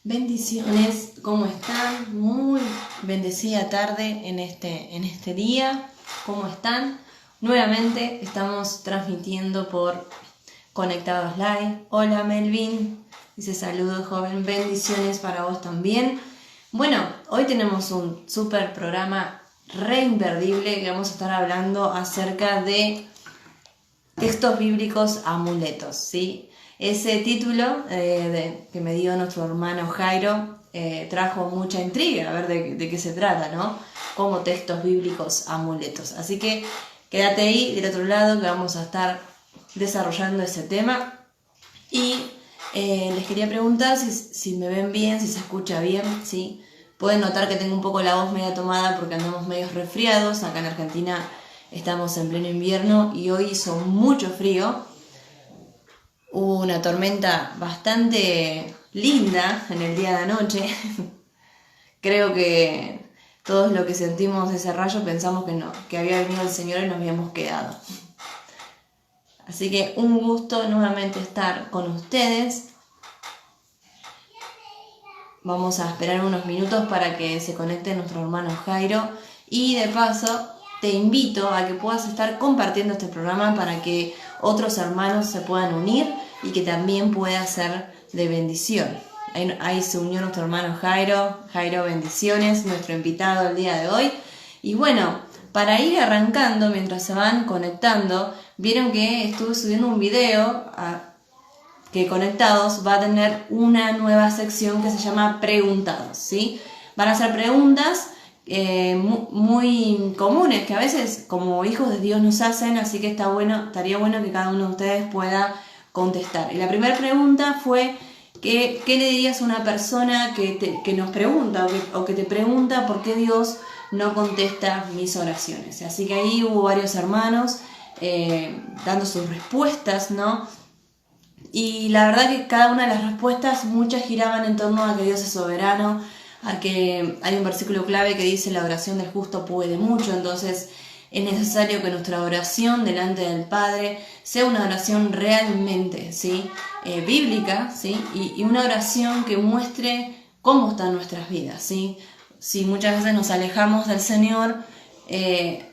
Bendiciones, ¿cómo están? Muy bendecida tarde en este día. ¿Cómo están? Nuevamente estamos transmitiendo por Conectados Live. Hola Melvin, dice saludos joven, bendiciones para vos también. Bueno, hoy tenemos un súper programa re imperdible que vamos a estar hablando acerca de textos bíblicos amuletos, ¿sí? Ese título que me dio nuestro hermano Jairo trajo mucha intriga, a ver de qué se trata, ¿no? Como textos bíblicos amuletos. Así que quédate ahí del otro lado que vamos a estar desarrollando ese tema. Y les quería preguntar si me ven bien, si se escucha bien, ¿sí? Pueden notar que tengo un poco la voz media tomada porque andamos medios resfriados. Acá en Argentina estamos en pleno invierno y hoy hizo mucho frío. Hubo una tormenta bastante linda en el día de anoche. Creo que todos los que sentimos ese rayo pensamos que no, que había venido el Señor y nos habíamos quedado. Así que un gusto nuevamente estar con ustedes. Vamos a esperar unos minutos para que se conecte nuestro hermano Jairo. Y de paso te invito a que puedas estar compartiendo este programa para que otros hermanos se puedan unir y que también pueda ser de bendición. Ahí se unió nuestro hermano Jairo. Jairo, bendiciones, nuestro invitado el día de hoy. Y bueno, para ir arrancando mientras se van conectando, vieron que estuve subiendo un video que Conectados va a tener una nueva sección que se llama Preguntados, ¿sí? Van a ser preguntas muy comunes que a veces como hijos de Dios nos hacen, así que estaría bueno que cada uno de ustedes pueda contestar. Y la primera pregunta fue ¿qué le dirías a una persona que nos pregunta o que te pregunta por qué Dios no contesta mis oraciones? Así que ahí hubo varios hermanos dando sus respuestas, ¿no? Y la verdad que cada una de las respuestas, muchas giraban en torno a que Dios es soberano, a que hay un versículo clave que dice la oración del justo puede mucho, entonces es necesario que nuestra oración delante del Padre sea una oración realmente, ¿sí? Bíblica, ¿sí? Y una oración que muestre cómo están nuestras vidas, ¿sí? Si muchas veces nos alejamos del Señor,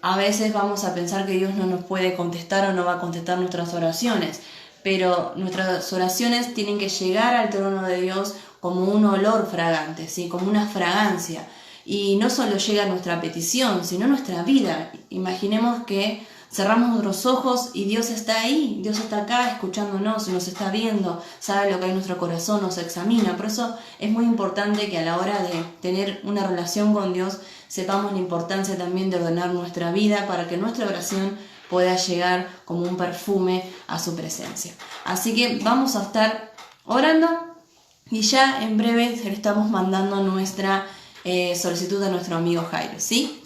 a veces vamos a pensar que Dios no nos puede contestar o no va a contestar nuestras oraciones, pero nuestras oraciones tienen que llegar al trono de Dios como un olor fragante, ¿sí? Como una fragancia. Y no solo llega nuestra petición, sino nuestra vida. Imaginemos que cerramos nuestros ojos y Dios está ahí, Dios está acá escuchándonos, nos está viendo, sabe lo que hay en nuestro corazón, nos examina. Por eso es muy importante que a la hora de tener una relación con Dios sepamos la importancia también de ordenar nuestra vida para que nuestra oración pueda llegar como un perfume a su presencia. Así que vamos a estar orando y ya en breve le estamos mandando nuestra solicitud a nuestro amigo Jairo, ¿sí?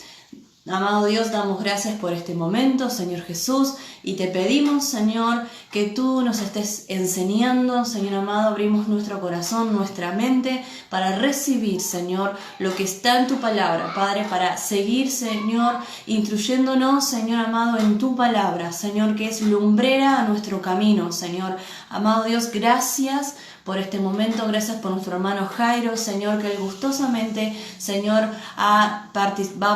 Amado Dios, damos gracias por este momento, Señor Jesús, y te pedimos, Señor, que tú nos estés enseñando, Señor amado, abrimos nuestro corazón, nuestra mente, para recibir, Señor, lo que está en tu palabra, Padre, para seguir, Señor, instruyéndonos, Señor amado, en tu palabra, Señor, que es lumbrera a nuestro camino, Señor. Amado Dios, gracias por este momento, gracias por nuestro hermano Jairo, Señor, que él gustosamente, Señor, va a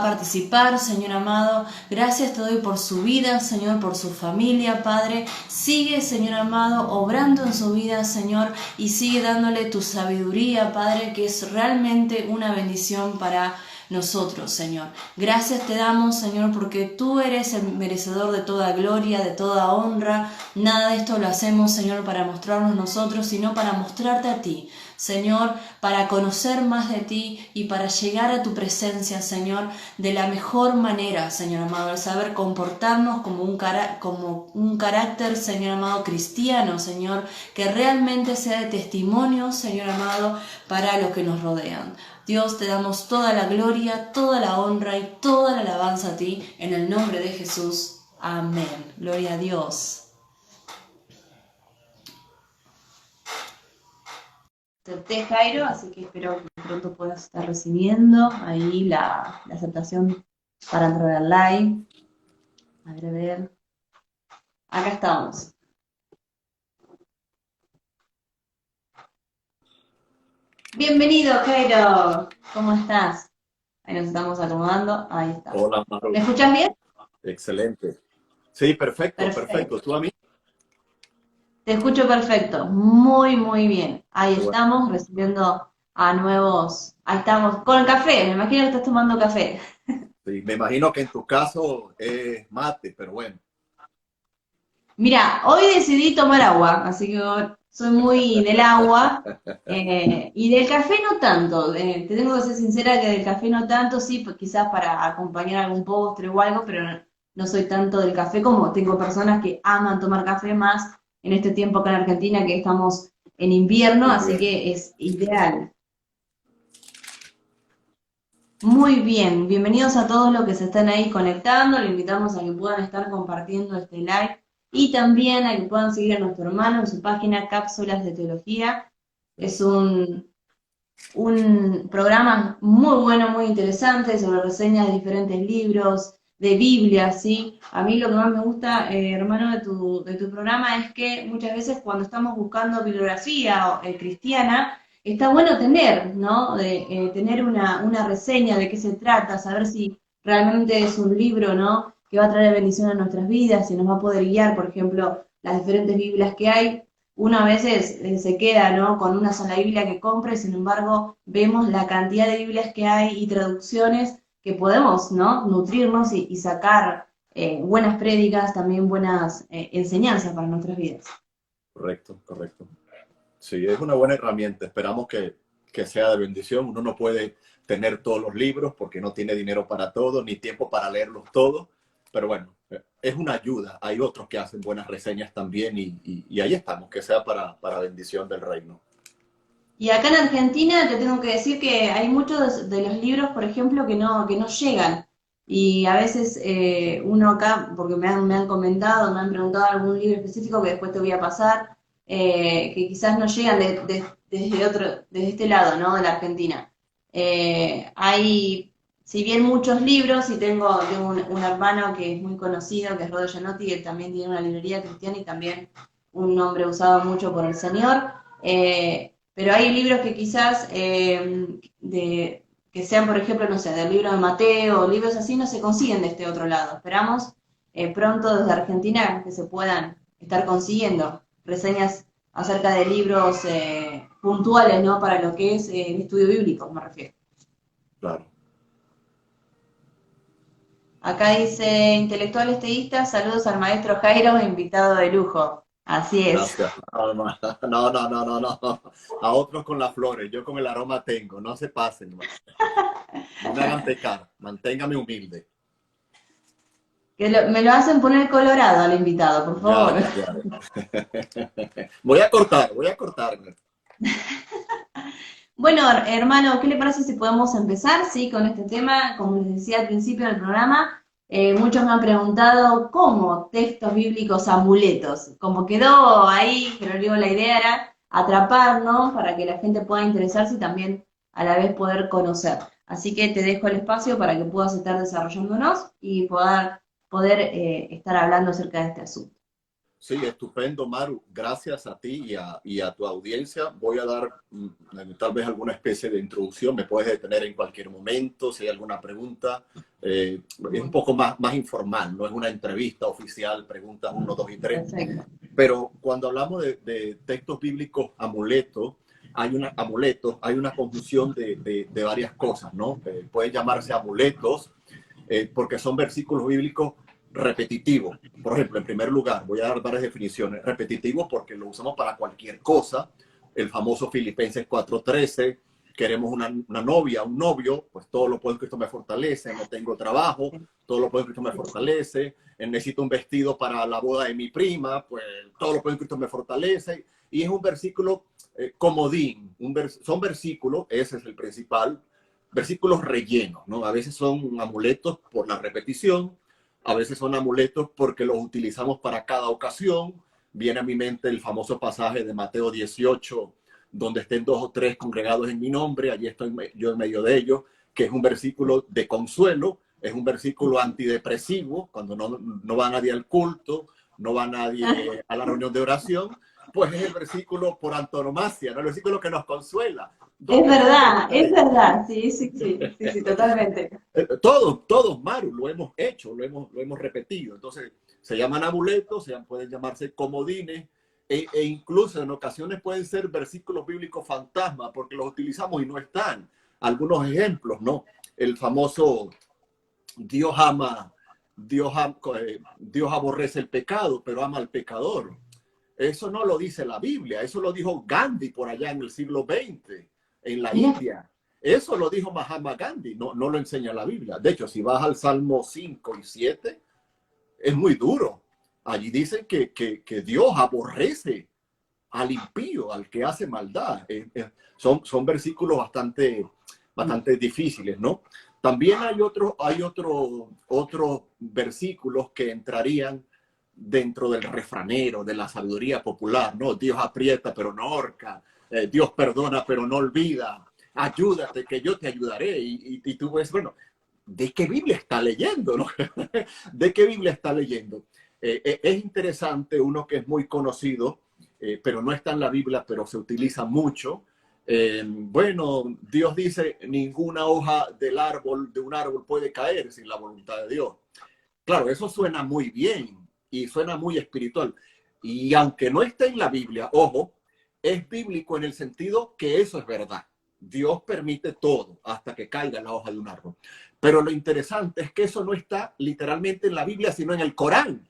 participar, Señor amado. Gracias te doy por su vida, Señor, por su familia, Padre. Sigue, Señor amado, obrando en su vida, Señor, y sigue dándole tu sabiduría, Padre, que es realmente una bendición para nosotros, Señor. Gracias te damos, Señor, porque tú eres el merecedor de toda gloria, de toda honra. Nada de esto lo hacemos, Señor, para mostrarnos nosotros, sino para mostrarte a ti, Señor, para conocer más de ti y para llegar a tu presencia, Señor, de la mejor manera, Señor amado, al saber comportarnos como un carácter, Señor amado, cristiano, Señor, que realmente sea de testimonio, Señor amado, para los que nos rodean. Dios, te damos toda la gloria, toda la honra y toda la alabanza a ti, en el nombre de Jesús. Amén. Gloria a Dios. Acepté, Jairo, así que espero que pronto puedas estar recibiendo ahí la aceptación para entrar al live. A ver, a ver. Acá estamos. Bienvenido, Jairo. ¿Cómo estás? Ahí nos estamos acomodando. Ahí estamos. Hola, ¿Me Maru. escuchas bien? Excelente. Sí, perfecto, perfecto. Perfecto. ¿Tú a mí? Te escucho perfecto. Muy, muy bien. Ahí Qué bueno. estamos recibiendo a nuevos. Ahí estamos. Con el café. Me imagino que estás tomando café. Sí, me imagino que en tu caso es mate, pero bueno. Mira, hoy decidí tomar agua, así que soy muy del agua y del café no tanto. Te tengo que ser sincera que del café no tanto, sí, pues quizás para acompañar algún postre o algo, pero no, no soy tanto del café como tengo personas que aman tomar café más en este tiempo acá en Argentina que estamos en invierno, así Invierno. que es ideal. Muy bien, bienvenidos a todos los que se están ahí conectando, le invitamos a que puedan estar compartiendo este live y también a que puedan seguir a nuestro hermano en su página Cápsulas de Teología. Es un programa muy bueno, muy interesante sobre reseñas de diferentes libros, de Biblia, ¿sí? A mí lo que más me gusta, hermano, de tu programa es que muchas veces cuando estamos buscando bibliografía cristiana, está bueno tener, ¿no? Tener una reseña de qué se trata, saber si realmente es un libro, ¿no? Que va a traer bendición a nuestras vidas, si nos va a poder guiar, por ejemplo, las diferentes Biblias que hay. Uno a veces se queda, ¿no? Con una sola Biblia que compre, sin embargo, vemos la cantidad de Biblias que hay y traducciones que podemos, ¿no? Nutrirnos y sacar buenas prédicas, también buenas enseñanzas para nuestras vidas. Correcto, correcto. Sí, es una buena herramienta. Esperamos que sea de bendición. Uno no puede tener todos los libros porque no tiene dinero para todo, ni tiempo para leerlos todos. Pero bueno, es una ayuda. Hay otros que hacen buenas reseñas también y ahí estamos, que sea para bendición del reino. Y acá en Argentina te tengo que decir que hay muchos de los libros, por ejemplo, que no llegan. Y a veces uno acá, porque me han comentado, me han preguntado algún libro específico que después te voy a pasar, que quizás no llegan desde desde este lado, ¿no? De la Argentina. Hay, si bien muchos libros, y tengo un hermano que es muy conocido, que es Rodo Gianotti, que también tiene una librería cristiana y también un nombre usado mucho por el Señor. Pero hay libros que quizás que sean, por ejemplo, no sé, del libro de Mateo, libros así, no se consiguen de este otro lado. Esperamos pronto desde Argentina que se puedan estar consiguiendo reseñas acerca de libros puntuales, ¿no? Para lo que es el estudio bíblico, me refiero. Claro. Acá dice, intelectuales teístas, saludos al maestro Jairo, invitado de lujo. Así es. Gracias. No, no, no, no, no, no, no. A otros con las flores, yo con el aroma tengo. No se pasen, no, no me hagan pecar. Manténgame humilde. Me lo hacen poner colorado al invitado, por Ya, favor. ya, ya. Voy a cortar, voy a cortarme. Bueno, hermano, ¿qué le parece si podemos empezar, sí, con este tema? Como les decía al principio del programa, muchos me han preguntado cómo textos bíblicos amuletos. Como quedó ahí, pero digo, la idea era atraparnos para que la gente pueda interesarse y también a la vez poder conocer. Así que te dejo el espacio para que puedas estar desarrollándonos y poder estar hablando acerca de este asunto. Sí, estupendo, Maru. Gracias a ti y a tu audiencia. Voy a dar tal vez alguna especie de introducción. Me puedes detener en cualquier momento si hay alguna pregunta. Es un poco más informal, no es una entrevista oficial, preguntas uno, dos y tres. Perfecto. Pero cuando hablamos de textos bíblicos amuletos, hay una conjunción de varias cosas, ¿no? Pueden llamarse amuletos porque son versículos bíblicos repetitivos. Por ejemplo, en primer lugar, voy a dar varias definiciones. Repetitivos porque lo usamos para cualquier cosa. El famoso Filipenses 4:13, queremos una novia, un novio, pues todo lo puedo en Cristo me fortalece, no tengo trabajo, todo lo puedo en Cristo me fortalece, necesito un vestido para la boda de mi prima, pues todo lo puedo en Cristo me fortalece. Y es un versículo comodín, son versículos, ese es el principal, versículos rellenos, ¿no? A veces son amuletos por la repetición, a veces son amuletos porque los utilizamos para cada ocasión. Viene a mi mente el famoso pasaje de Mateo 18, donde estén dos o tres congregados en mi nombre, allí estoy yo en medio de ellos, que es un versículo de consuelo, es un versículo antidepresivo, cuando no va nadie al culto, no va nadie a la reunión de oración, pues es el versículo por antonomasia, ¿no? El versículo que nos consuela. ¿Dónde Es verdad, sí, sí, sí, sí, sí, totalmente. Todos, Maru, lo hemos hecho, lo hemos repetido. Entonces, se llaman amuletos, pueden llamarse comodines, e incluso en ocasiones pueden ser versículos bíblicos fantasma, porque los utilizamos y no están. Algunos ejemplos, ¿no? El famoso Dios ama, Dios aborrece el pecado, pero ama al pecador. Eso no lo dice la Biblia, eso lo dijo Gandhi por allá en el siglo XX, en la Mira, India. Eso lo dijo Mahatma Gandhi, no lo enseña la Biblia. De hecho, si vas al Salmo 5 y 7, es muy duro. Allí dicen que Dios aborrece al impío, al que hace maldad. Son versículos bastante difíciles, ¿no? También hay otros versículos que entrarían dentro del refranero, de la sabiduría popular, ¿no? Dios aprieta pero no ahorca, Dios perdona pero no olvida, ayúdate que yo te ayudaré. Y tú ves, bueno, ¿de qué Biblia está leyendo? ¿No? ¿De qué Biblia está leyendo? Es interesante uno que es muy conocido, pero no está en la Biblia, pero se utiliza mucho. Bueno, Dios dice, ninguna hoja de un árbol puede caer sin la voluntad de Dios. Claro, eso suena muy bien y suena muy espiritual. Y aunque no esté en la Biblia, ojo, es bíblico en el sentido que eso es verdad. Dios permite todo hasta que caiga la hoja de un árbol. Pero lo interesante es que eso no está literalmente en la Biblia, sino en el Corán.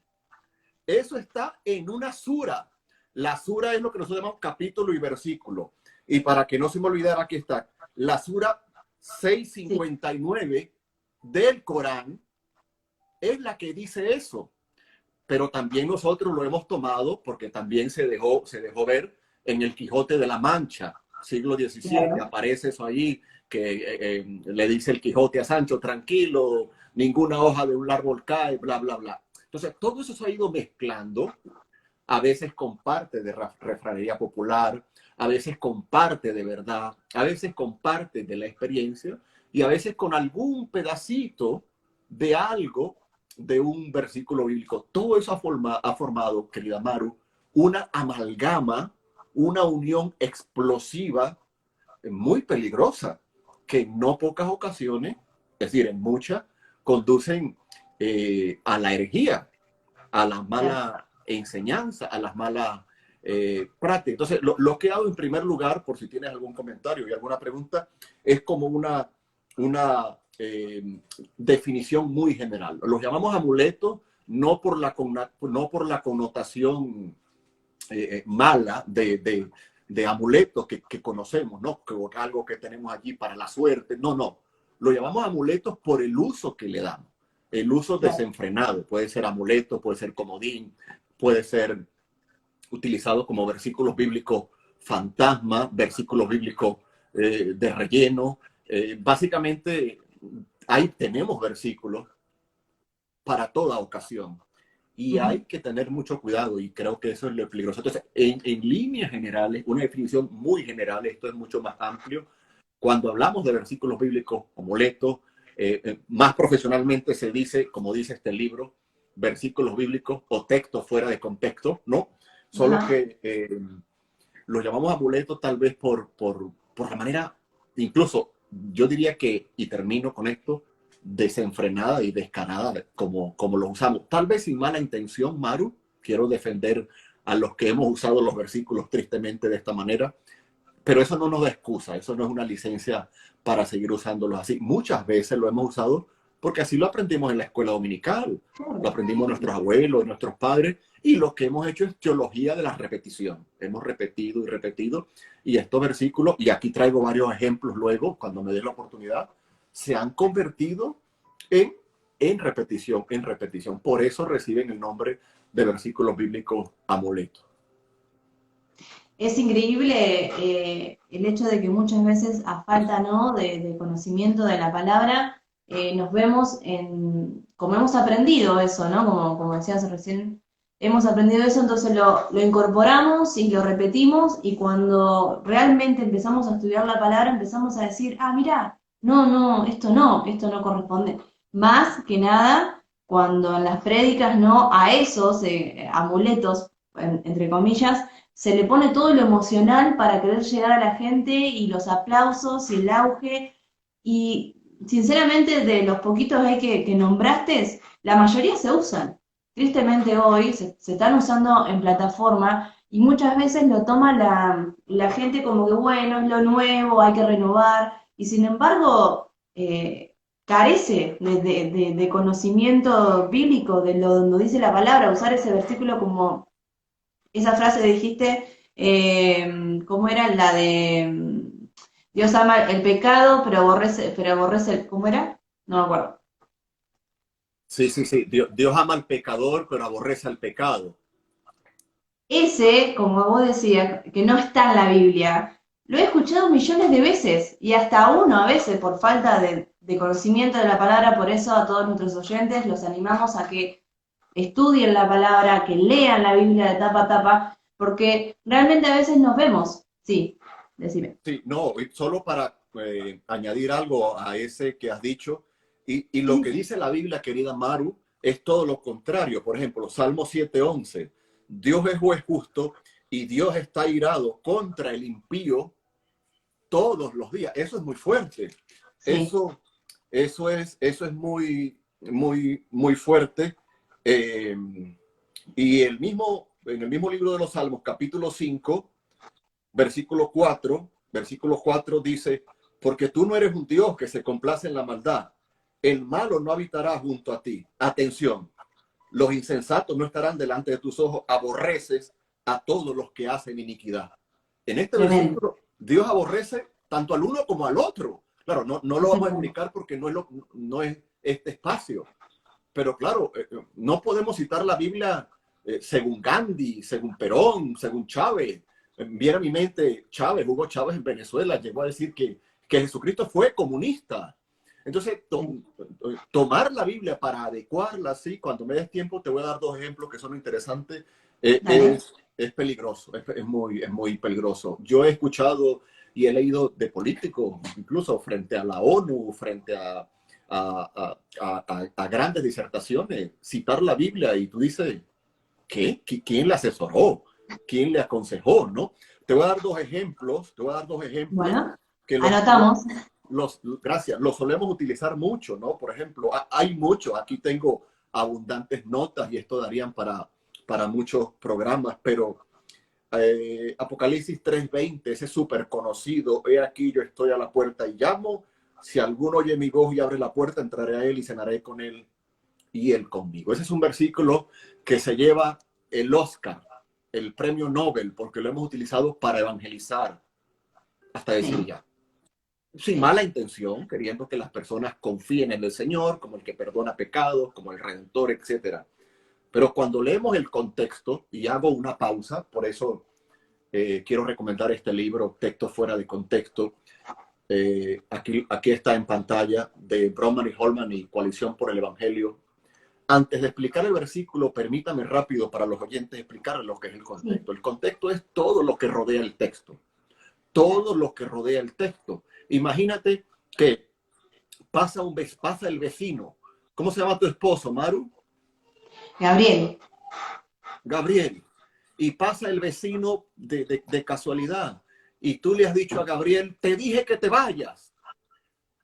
Eso está en una sura. La sura es lo que nosotros llamamos capítulo y versículo. Y para que no se me olvidara, aquí está. La sura sí, 659 del Corán es la que dice eso. Pero también nosotros lo hemos tomado porque también se dejó ver en el Quijote de la Mancha, siglo XVII. claro. Aparece eso ahí que le dice el Quijote a Sancho, tranquilo, ninguna hoja de un árbol cae, bla, bla, bla. Entonces, todo eso se ha ido mezclando, a veces con parte de refranería popular, a veces con parte de verdad, a veces con parte de la experiencia y a veces con algún pedacito de algo de un versículo bíblico. Todo eso ha formado, querida Maru, una amalgama, una unión explosiva muy peligrosa, que en no pocas ocasiones, es decir, en muchas, conducen a la herejía, a la Claro. mala enseñanza, a las malas prácticas. Entonces, lo que hago en primer lugar, por si tienes algún comentario y alguna pregunta, es como una definición muy general. Los llamamos amuletos no por la connotación mala de amuletos que conocemos, ¿no? Que algo que tenemos allí para la suerte. No, no. Lo llamamos amuletos por el uso que le damos. El uso Claro. desenfrenado. Puede ser amuleto, puede ser comodín, puede ser utilizado como versículos bíblicos fantasma, versículos bíblicos de relleno. Básicamente, ahí tenemos versículos para toda ocasión. Y hay Ujú. que tener mucho cuidado y creo que eso es lo peligroso. Entonces, en líneas generales, una definición muy general, esto es mucho más amplio. Cuando hablamos de versículos bíblicos, amuletos, más profesionalmente se dice, como dice este libro, versículos bíblicos o textos fuera de contexto, ¿no? Solo Ajá. que lo llamamos amuletos tal vez por la manera, incluso yo diría que, y termino con esto, desenfrenada y descarada como lo usamos. Tal vez sin mala intención, Maru, quiero defender a los que hemos usado los versículos tristemente de esta manera, pero eso no nos da excusa, eso no es una licencia para seguir usándolos así. Muchas veces lo hemos usado porque así lo aprendimos en la escuela dominical, lo Claro. aprendimos nuestros abuelos, nuestros padres, y lo que hemos hecho es teología de la repetición. Hemos repetido y repetido, y estos versículos, y aquí traigo varios ejemplos luego, cuando me dé la oportunidad, se han convertido en, en repetición, en repetición. Por eso reciben el nombre de versículos bíblicos amuletos. Es increíble el hecho de que muchas veces a falta, ¿no?, de conocimiento de la palabra, nos vemos como hemos aprendido eso, ¿no? Como decías recién, hemos aprendido eso, entonces lo incorporamos y lo repetimos y cuando realmente empezamos a estudiar la palabra empezamos a decir, ah, mira, esto no corresponde. Más que nada cuando en las prédicas, ¿no?, a esos amuletos entre comillas, se le pone todo lo emocional para querer llegar a la gente y los aplausos y el auge. Y sinceramente, de los poquitos ahí que nombraste, la mayoría se usan. Tristemente hoy se están usando en plataforma y muchas veces lo toma la gente como que bueno, es lo nuevo, hay que renovar. Y sin embargo, carece de conocimiento bíblico, de lo donde dice la palabra, usar ese versículo como esa frase dijiste, ¿cómo era? La de Dios ama el pecado, pero aborrece el, ¿cómo era? No me acuerdo. Sí, sí, sí. Dios ama al pecador, pero aborrece al pecado. Ese, como vos decías, que no está en la Biblia, lo he escuchado millones de veces y hasta uno a veces por falta de conocimiento de la palabra, por eso a todos nuestros oyentes los animamos a que estudien la palabra, que lean la Biblia de tapa a tapa, porque realmente a veces nos vemos. Sí, decime. Sí, no, y solo para añadir algo a ese que has dicho, y lo Sí, que dice la Biblia, querida Maru, es todo lo contrario. Por ejemplo, Salmo 7:11, Dios es juez justo y Dios está irado contra el impío todos los días. Eso es muy fuerte. sí, Eso, eso es muy, muy, muy fuerte. Eh, y en el mismo libro de los Salmos, capítulo 5, versículo 4 dice, porque tú no eres un Dios que se complace en la maldad. El malo no habitará junto a ti. Atención, los insensatos no estarán delante de tus ojos. Aborreces a todos los que hacen iniquidad. En este tremendo. versículo, Dios aborrece tanto al uno como al otro. Claro, no lo vamos a explicar porque no es este espacio. Pero claro, no podemos citar la Biblia según Gandhi, según Perón, según Chávez. Viene a mi mente Chávez, Hugo Chávez en Venezuela, llegó a decir que Jesucristo fue comunista. Entonces, tomar la Biblia para adecuarla, sí, cuando me des tiempo te voy a dar dos ejemplos que son interesantes, Dale. es peligroso, es muy peligroso. Yo he escuchado y he leído de políticos, incluso frente a la ONU, frente a grandes disertaciones, citar la Biblia y tú dices, ¿qué? ¿Quién le asesoró? ¿Quién le aconsejó? ¿No? Te voy a dar dos ejemplos Bueno, que anotamos. gracias, los solemos utilizar mucho, ¿no? Por ejemplo, hay muchos, aquí tengo abundantes notas y esto darían para muchos programas, pero Apocalipsis 3:20, ese súper conocido, he aquí yo estoy a la puerta y llamo, si alguno oye mi voz y abre la puerta, entraré a él y cenaré con él y él conmigo. Ese es un versículo que se lleva el Oscar, el premio Nobel, porque lo hemos utilizado para evangelizar, hasta decir Sí, ya. Sin sí. mala intención, queriendo que las personas confíen en el Señor como el que perdona pecados, como el Redentor, etcétera. Pero cuando leemos el contexto, y hago una pausa, por eso quiero recomendar este libro, Texto fuera de contexto. Aquí está en pantalla, de Broman y Holman y Coalición por el Evangelio. Antes de explicar el versículo, permítame rápido para los oyentes explicar lo que es el Sí. contexto. El contexto es todo lo que rodea el texto. Todo lo que rodea el texto. Imagínate que pasa el vecino. ¿Cómo se llama tu esposo, Maru? Gabriel. Gabriel. Y pasa el vecino de casualidad. Y tú le has dicho a Gabriel, te dije que te vayas.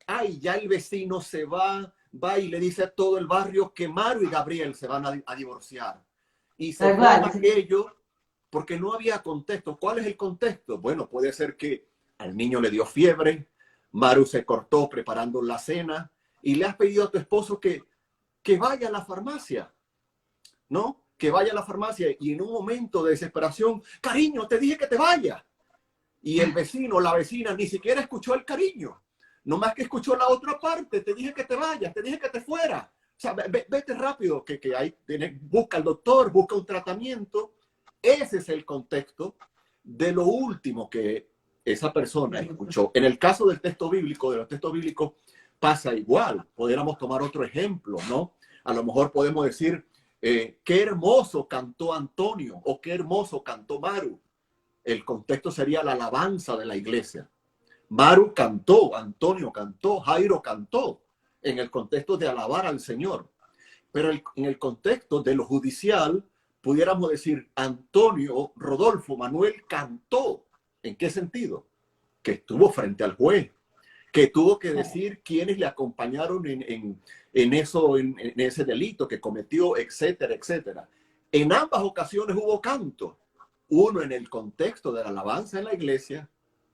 Ay, ya el vecino se va y le dice a todo el barrio que Maru y Gabriel se van a divorciar. Y se Tal forma cual. Sí. aquello porque no había contexto. ¿Cuál es el contexto? Bueno, puede ser que al niño le dio fiebre, Maru se cortó preparando la cena y le has pedido a tu esposo que vaya a la farmacia, ¿no? Que vaya a la farmacia y en un momento de desesperación, cariño, te dije que te vayas. Y el vecino, la vecina, ni siquiera escuchó el cariño, no más que escuchó la otra parte, te dije que te vayas, te dije que te fuera. O sea, vete rápido, que hay, busca al doctor, busca un tratamiento. Ese es el contexto de lo último que esa persona escuchó. En el caso del texto bíblico, de los textos bíblicos, pasa igual. Podríamos tomar otro ejemplo, ¿no? A lo mejor podemos decir, qué hermoso cantó Antonio o qué hermoso cantó Maru. El contexto sería la alabanza de la iglesia. Maru cantó, Antonio cantó, Jairo cantó, en el contexto de alabar al Señor. Pero en el contexto de lo judicial, pudiéramos decir, Antonio Rodolfo Manuel cantó. ¿En qué sentido? Que estuvo frente al juez, que tuvo que decir quiénes le acompañaron en ese delito que cometió, etcétera, etcétera. En ambas ocasiones hubo canto, uno en el contexto de la alabanza en la iglesia,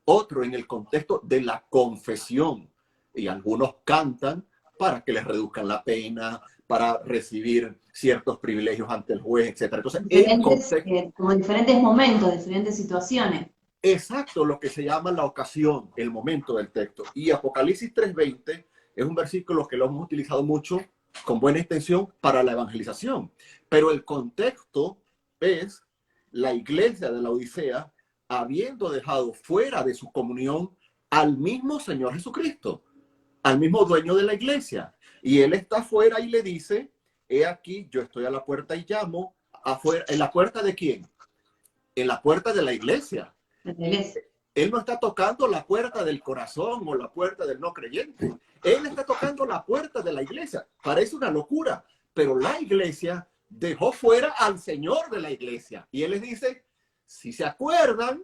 otro en el contexto de la confesión. Y algunos cantan para que les reduzcan la pena, para recibir ciertos privilegios ante el juez, etcétera. Entonces, como diferentes momentos, diferentes situaciones. Exacto, lo que se llama la ocasión, el momento del texto. Y Apocalipsis 3:20 es un versículo que lo hemos utilizado mucho con buena intención para la evangelización. Pero el contexto es la iglesia de la Odisea habiendo dejado fuera de su comunión al mismo Señor Jesucristo, al mismo dueño de la iglesia. Y él está afuera y le dice, he aquí, yo estoy a la puerta y llamo. Afuera, ¿en la puerta de quién? En la puerta de la iglesia. Él no está tocando la puerta del corazón o la puerta del no creyente. Él está tocando la puerta de la iglesia. Parece una locura, pero la iglesia dejó fuera al Señor de la iglesia. Y él les dice, si se acuerdan,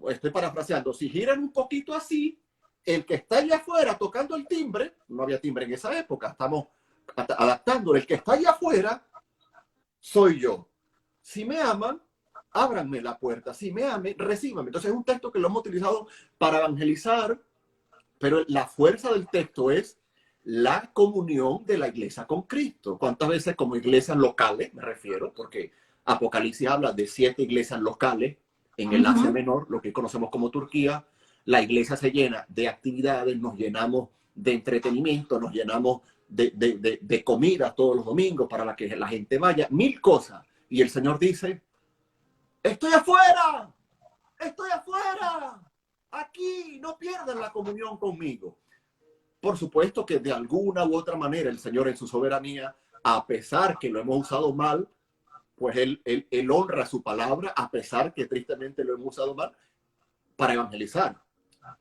estoy parafraseando, si giran un poquito así, el que está allá afuera tocando el timbre, no había timbre en esa época, estamos adaptando, el que está allá afuera soy yo. Si me aman, ábranme la puerta. Si me amen, recíbanme. Entonces es un texto que lo hemos utilizado para evangelizar, pero la fuerza del texto es la comunión de la iglesia con Cristo. ¿Cuántas veces como iglesias locales, me refiero? Porque Apocalipsis habla de 7 iglesias locales en el Asia Menor, lo que conocemos como Turquía. La iglesia se llena de actividades, nos llenamos de entretenimiento, nos llenamos de comida todos los domingos para que la gente vaya, 1000 cosas. Y el Señor dice, estoy afuera, aquí, no pierdan la comunión conmigo. Por supuesto que de alguna u otra manera el Señor en su soberanía, a pesar que lo hemos usado mal, pues él honra su palabra, a pesar que tristemente lo hemos usado mal, para evangelizar.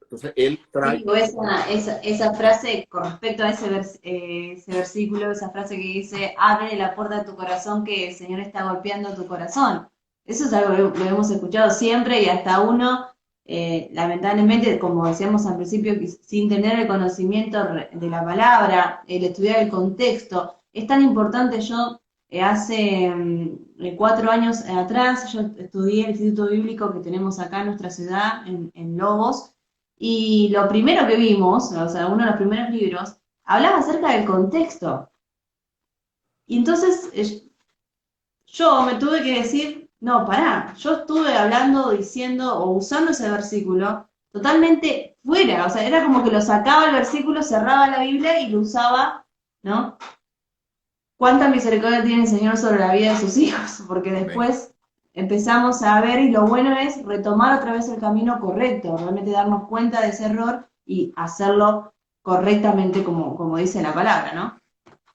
Entonces él trae... Esa frase con respecto a ese versículo, esa frase que dice, abre la puerta de tu corazón que el Señor está golpeando tu corazón. Eso es algo que lo hemos escuchado siempre y hasta uno, lamentablemente, como decíamos al principio, sin tener el conocimiento de la palabra, el estudiar el contexto, es tan importante. Yo hace 4 años atrás, yo estudié el Instituto Bíblico que tenemos acá en nuestra ciudad, en Lobos, y lo primero que vimos, o sea, uno de los primeros libros, hablaba acerca del contexto. Y entonces yo me tuve que decir, no, pará, yo estuve hablando, diciendo o usando ese versículo totalmente fuera, o sea, era como que lo sacaba el versículo, cerraba la Biblia y lo usaba, ¿no? ¿Cuánta misericordia tiene el Señor sobre la vida de sus hijos? Porque después empezamos a ver, y lo bueno es retomar otra vez el camino correcto, realmente darnos cuenta de ese error y hacerlo correctamente como dice la palabra, ¿no?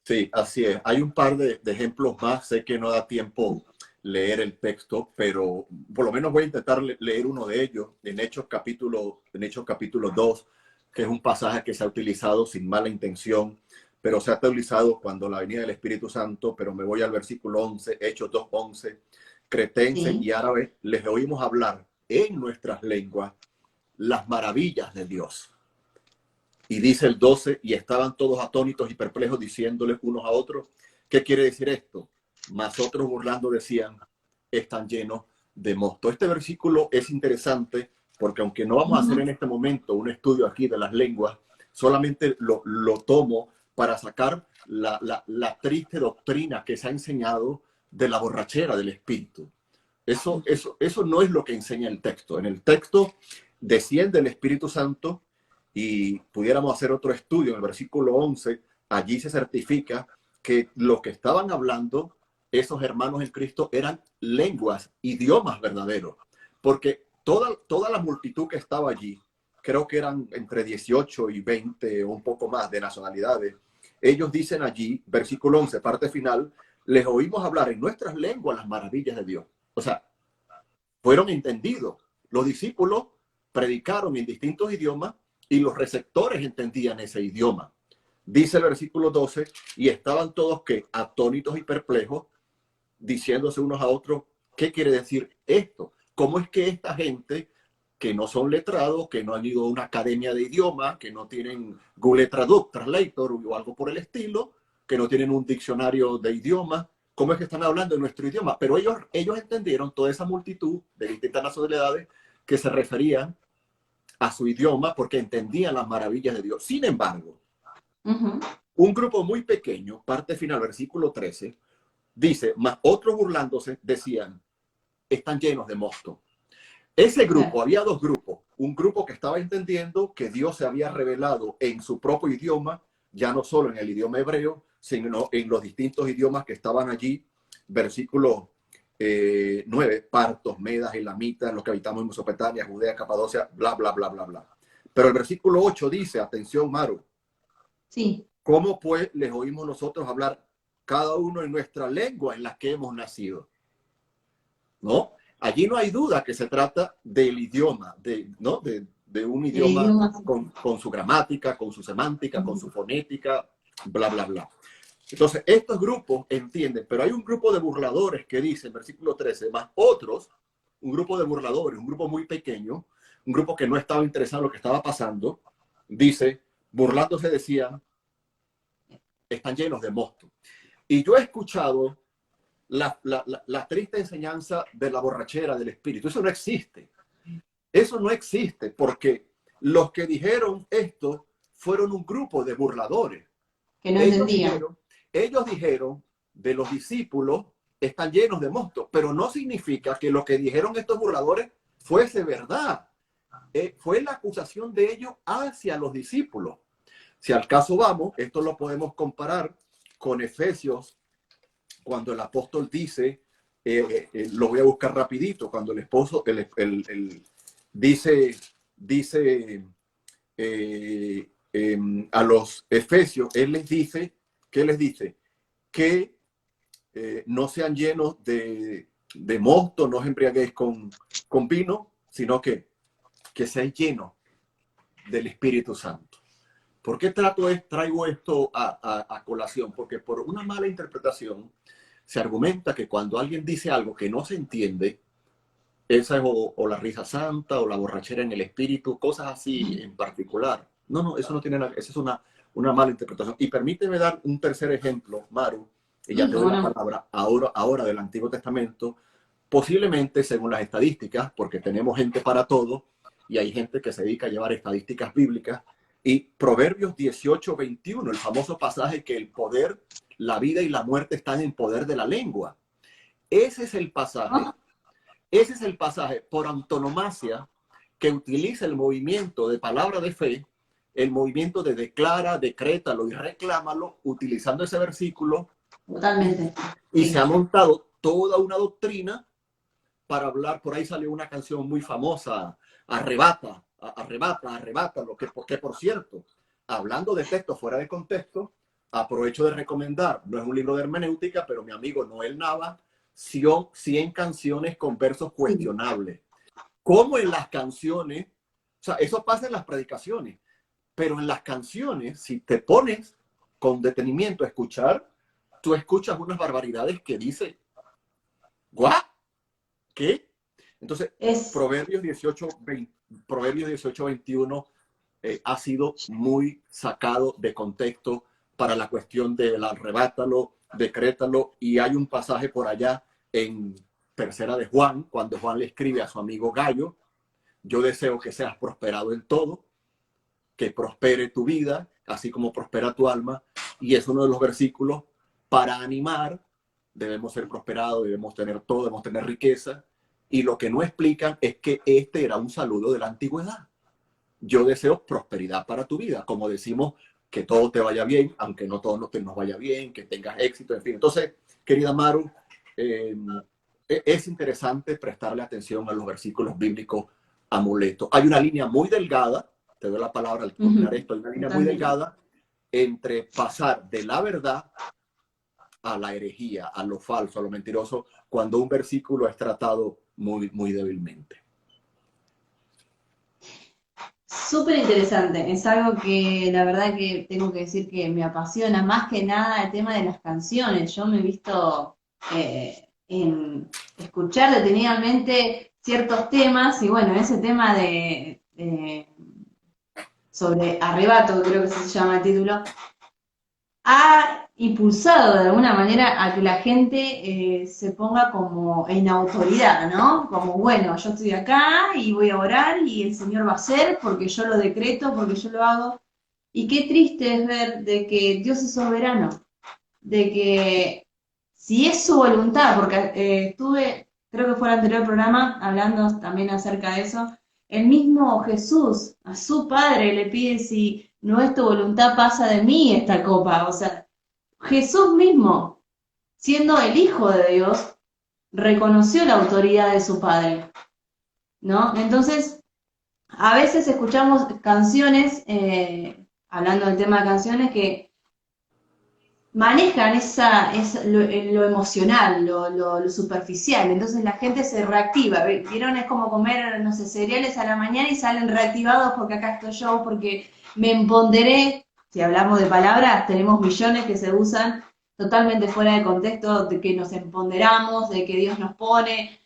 Sí, así es. Hay un par de ejemplos más. Sé que no da tiempo leer el texto, pero por lo menos voy a intentar leer uno de ellos en Hechos capítulo 2, que es un pasaje que se ha utilizado sin mala intención, pero se ha utilizado cuando la venida del Espíritu Santo. Pero me voy al versículo 11, Hechos 2:11. Cretenses y árabes les oímos hablar en nuestras lenguas las maravillas de Dios. Y dice el 12, y estaban todos atónitos y perplejos, diciéndoles unos a otros, ¿qué quiere decir esto? Mas otros burlando decían, están llenos de mosto. Este versículo es interesante porque aunque no vamos a hacer en este momento un estudio aquí de las lenguas, solamente lo tomo para sacar la triste doctrina que se ha enseñado de la borrachera del Espíritu. Eso no es lo que enseña el texto. En el texto desciende el Espíritu Santo y pudiéramos hacer otro estudio en el versículo 11. Allí se certifica que lo que estaban hablando esos hermanos en Cristo eran lenguas, idiomas verdaderos, porque toda la multitud que estaba allí, creo que eran entre 18 y 20 o un poco más de nacionalidades, ellos dicen allí, versículo 11, parte final, les oímos hablar en nuestras lenguas las maravillas de Dios. O sea, fueron entendidos. Los discípulos predicaron en distintos idiomas y los receptores entendían ese idioma. Dice el versículo 12, y estaban todos que atónitos y perplejos, diciéndose unos a otros, ¿qué quiere decir esto? ¿Cómo es que esta gente que no son letrados, que no han ido a una academia de idiomas, que no tienen Google Translator o algo por el estilo, que no tienen un diccionario de idiomas, cómo es que están hablando en nuestro idioma? Pero ellos entendieron toda esa multitud de distintas nacionalidades que se referían a su idioma porque entendían las maravillas de Dios. Sin embargo, un grupo muy pequeño, parte final, versículo 13, dice, más otros burlándose decían, están llenos de mosto. Ese grupo, había dos grupos. Un grupo que estaba entendiendo que Dios se había revelado en su propio idioma, ya no solo en el idioma hebreo, sino en los distintos idiomas que estaban allí. Versículo 9, partos, medas, elamitas, los que habitamos en Mesopotamia, Judea, Capadocia, bla, bla, bla, bla, bla. Pero el versículo 8 dice, atención, Maru, Sí. ¿cómo pues les oímos nosotros hablar cada uno en nuestra lengua en la que hemos nacido? ¿No? Allí no hay duda que se trata del idioma, ¿no? de un idioma con su gramática, con su semántica, con su fonética, bla, bla, bla. Entonces, estos grupos entienden, pero hay un grupo de burladores que dice, en versículo 13, más otros, un grupo de burladores, un grupo muy pequeño, un grupo que no estaba interesado en lo que estaba pasando, dice, burlándose decían, están llenos de mosto. Y yo he escuchado la triste enseñanza de la borrachera del espíritu. Eso no existe. Eso no existe porque los que dijeron esto fueron un grupo de burladores. Que no entendían. Ellos dijeron de los discípulos están llenos de mosto, pero no significa que lo que dijeron estos burladores fuese verdad. Fue la acusación de ellos hacia los discípulos. Si al caso vamos, esto lo podemos comparar con Efesios, cuando el apóstol dice, lo voy a buscar rapidito, cuando el esposo, dice a los efesios, él les dice, ¿qué les dice? Que no sean llenos de mosto, no os embriaguéis con vino, sino que seáis llenos del Espíritu Santo. ¿Por qué traigo esto a colación? Porque por una mala interpretación se argumenta que cuando alguien dice algo que no se entiende, esa es o la risa santa o la borrachera en el espíritu, cosas así en particular. No, eso no tiene nada, esa es una mala interpretación. Y permíteme dar un tercer ejemplo, Maru, y ya te doy la palabra ahora del Antiguo Testamento, posiblemente según las estadísticas, porque tenemos gente para todo, y hay gente que se dedica a llevar estadísticas bíblicas, y Proverbios 18:21, el famoso pasaje que el poder, la vida y la muerte están en poder de la lengua. Ese es el pasaje por antonomasia que utiliza el movimiento de palabra de fe, el movimiento de declara, decrétalo y reclámalo, utilizando ese versículo. Totalmente. Y se ha montado toda una doctrina para hablar. Por ahí salió una canción muy famosa, arrebata, lo que por cierto, hablando de texto fuera de contexto, aprovecho de recomendar, no es un libro de hermenéutica, pero mi amigo Noel Nava, 100 canciones con versos cuestionables. Como en las canciones, o sea, eso pasa en las predicaciones, pero en las canciones, si te pones con detenimiento a escuchar, tú escuchas unas barbaridades que dice, ¿what? ¿Qué? Entonces, Proverbios 18:21 ha sido muy sacado de contexto para la cuestión del arrebátalo, decrétalo, y hay un pasaje por allá en Tercera de Juan, cuando Juan le escribe a su amigo Gallo, yo deseo que seas prosperado en todo, que prospere tu vida, así como prospera tu alma, y es uno de los versículos para animar. Debemos ser prosperados, debemos tener todo, debemos tener riqueza, y lo que no explican es que este era un saludo de la antigüedad. Yo deseo prosperidad para tu vida, como decimos, que todo te vaya bien, aunque no todo nos vaya bien, que tengas éxito, en fin. Entonces, querida Maru, es interesante prestarle atención a los versículos bíblicos amuletos. Hay una línea muy delgada, te doy la palabra al terminar esto, hay una línea muy delgada entre pasar de la verdad a la herejía, a lo falso, a lo mentiroso, cuando un versículo es tratado muy, muy débilmente. Súper interesante, es algo que la verdad que tengo que decir que me apasiona, más que nada el tema de las canciones. Yo me he visto en escuchar detenidamente ciertos temas, y bueno, ese tema sobre arrebato, creo que se llama el título, ha impulsado de alguna manera a que la gente se ponga como en autoridad, ¿no? Como, bueno, yo estoy acá y voy a orar y el Señor va a hacer porque yo lo decreto, porque yo lo hago. Y qué triste es ver de que Dios es soberano, de que si es su voluntad, porque estuve, creo que fue el anterior programa, hablando también acerca de eso, el mismo Jesús a su Padre le pide si no es tu voluntad, pasa de mí esta copa. O sea, Jesús mismo, siendo el Hijo de Dios, reconoció la autoridad de su Padre, ¿no? Entonces, a veces escuchamos canciones, hablando del tema de canciones, que manejan lo emocional, lo superficial, entonces la gente se reactiva, ¿vieron? Es como comer, no sé, cereales a la mañana y salen reactivados porque acá estoy yo, porque me empoderé. Si hablamos de palabras, tenemos millones que se usan totalmente fuera de contexto, de que nos empoderamos, de que Dios nos pone,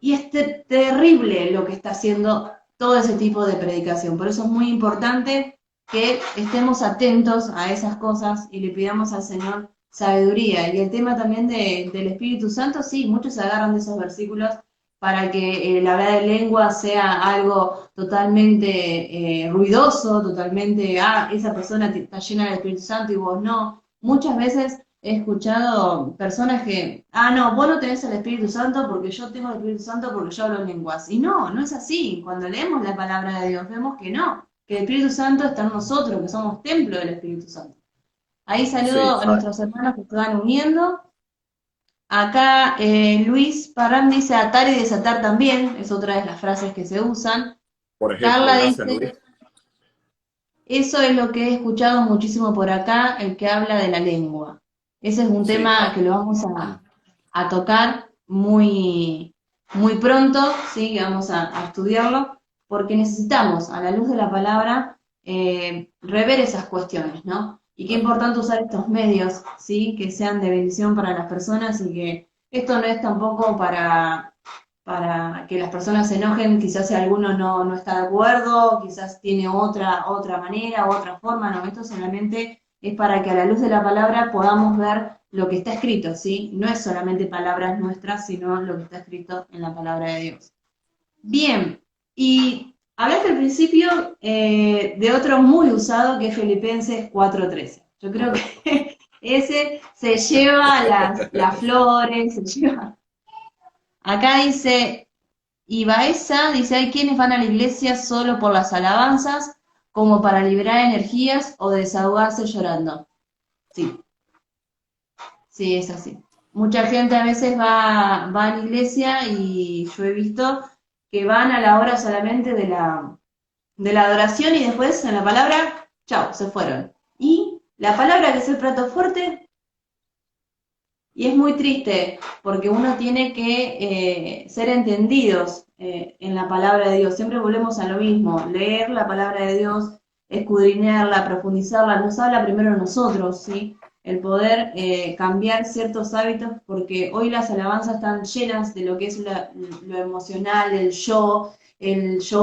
y es terrible lo que está haciendo todo ese tipo de predicación. Por eso es muy importante que estemos atentos a esas cosas y le pidamos al Señor sabiduría. Y el tema también del Espíritu Santo, sí, muchos se agarran de esos versículos para que la hablar de lengua sea algo totalmente ruidoso, totalmente, esa persona está llena del Espíritu Santo y vos no. Muchas veces he escuchado personas que, no, vos no tenés el Espíritu Santo porque yo tengo el Espíritu Santo porque yo hablo en lenguas. Y no, no es así. Cuando leemos la palabra de Dios vemos que no, que el Espíritu Santo está en nosotros, que somos templo del Espíritu Santo. Ahí Sí, saludo a nuestros hermanos que se van uniendo. Acá Luis Parram dice atar y desatar también, es otra de las frases que se usan. por ejemplo, Carla gracias Luis. dice, eso es lo que he escuchado muchísimo por acá, el que habla de la lengua. Ese es un Sí, tema que lo vamos a tocar muy, muy pronto, ¿sí? Que vamos a estudiarlo, porque necesitamos, a la luz de la palabra, rever esas cuestiones, ¿no? Y qué importante usar estos medios, ¿sí? Que sean de bendición para las personas y que esto no es tampoco para que las personas se enojen, quizás si alguno no está de acuerdo, quizás tiene otra manera, otra forma, no, esto solamente es para que a la luz de la palabra podamos ver lo que está escrito, ¿sí? No es solamente palabras nuestras, sino lo que está escrito en la palabra de Dios. Bien, y hablaste al principio de otro muy usado que es Filipenses 4:13. Yo creo correcto. que ese se lleva las flores, se lleva... Acá dice, y Baeza dice, hay quienes van a la iglesia solo por las alabanzas, como para liberar energías o desahogarse llorando. Sí, sí, es así. Mucha gente a veces va a la iglesia y yo he visto que van a la hora solamente de la adoración y después en la palabra, chao, se fueron. Y la palabra que es el plato fuerte. Y es muy triste porque uno tiene que ser entendidos en la palabra de Dios. Siempre volvemos a lo mismo, leer la palabra de Dios, escudriñarla, profundizarla, nos habla primero a nosotros, ¿sí? El poder cambiar ciertos hábitos, porque hoy las alabanzas están llenas de lo que es lo emocional, el yo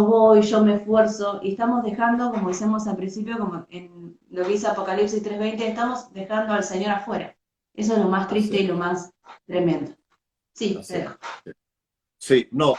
voy, yo me esfuerzo, y estamos dejando, como decíamos al principio, como en lo que dice Apocalipsis 3:20, estamos dejando al Señor afuera. Eso es lo más Así triste y es, lo más tremendo. Sí, te así es. dejo. Sí, no,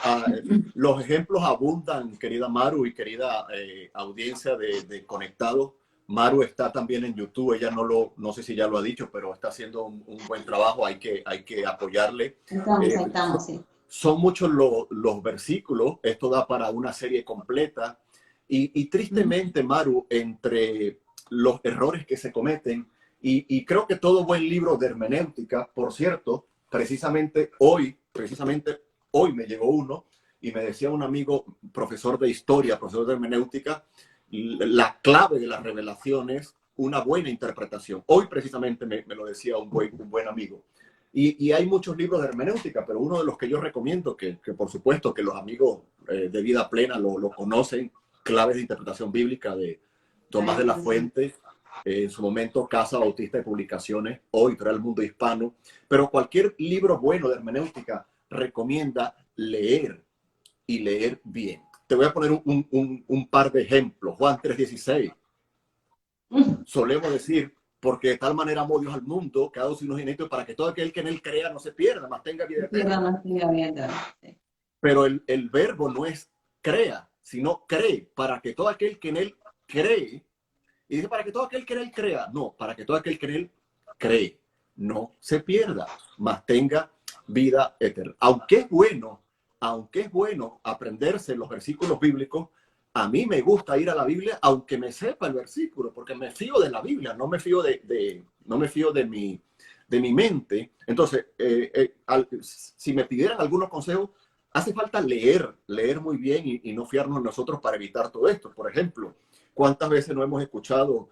los ejemplos abundan, querida Maru y querida audiencia de Conectados. Maru está también en YouTube, ella no sé si ya lo ha dicho, pero está haciendo un buen trabajo, hay que apoyarle. Ahí Eh, estamos, sí. Son muchos los versículos, esto da para una serie completa. Y tristemente, Maru, entre los errores que se cometen, y creo que todo buen libro de hermenéutica, por cierto, precisamente hoy me llegó uno y me decía un amigo, profesor de historia, profesor de hermenéutica, la clave de las revelaciones, una buena interpretación. Hoy precisamente me lo decía un buen amigo. Y hay muchos libros de hermenéutica, pero uno de los que yo recomiendo, que por supuesto que los amigos de Vida Plena lo conocen, Claves de Interpretación Bíblica de Ahí Tomás de la está, sí. Fuente. en su momento Casa Bautista de Publicaciones, hoy Editorial Mundo Hispano, pero cualquier libro bueno de hermenéutica recomienda leer y leer bien. Te voy a poner un par de ejemplos. Juan 3:16. Solemos decir, porque de tal manera amó Dios al mundo, que ha dado su unigénito para que todo aquel que en él crea no se pierda, mas tenga vida eterna. Pero el verbo no es crea, sino cree, para que todo aquel que en él cree, y dice para que todo aquel que en él crea, no, para que todo aquel que en él cree no se pierda, mas tenga vida eterna. Aunque es bueno aprenderse los versículos bíblicos, a mí me gusta ir a la Biblia aunque me sepa el versículo, porque me fío de la Biblia, no me fío de mi mente. Entonces, si me pidieran algunos consejos, hace falta leer muy bien y no fiarnos en nosotros para evitar todo esto. Por ejemplo, ¿cuántas veces no hemos escuchado,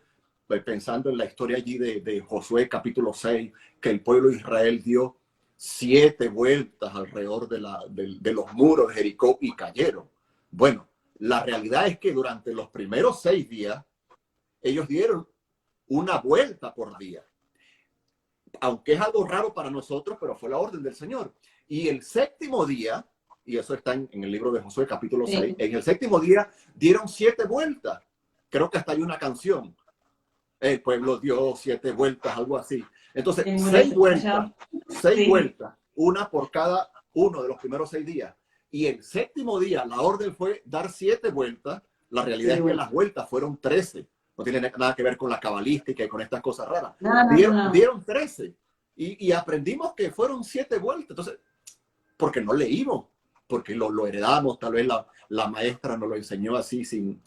pensando en la historia allí de Josué capítulo 6, que el pueblo de Israel dio 7 vueltas alrededor de los muros de Jericó y cayeron? Bueno, la realidad es que durante los primeros 6 días, ellos dieron una vuelta por día. Aunque es algo raro para nosotros, pero fue la orden del Señor. Y el séptimo día, y eso está en el libro de Josué capítulo 6, en el séptimo día dieron 7 vueltas. Creo que hasta hay una canción. El pueblo dio 7 vueltas, algo así. Entonces, 6 vueltas, 6 vueltas, una por cada uno de los primeros 6 días. Y el séptimo día la orden fue dar 7 vueltas. La realidad es que las vueltas fueron 13. No tiene nada que ver con la cabalística y con estas cosas raras. Dieron 13. Y aprendimos que fueron 7 vueltas. Entonces, porque no leímos, porque lo heredamos, tal vez la maestra nos lo enseñó así sin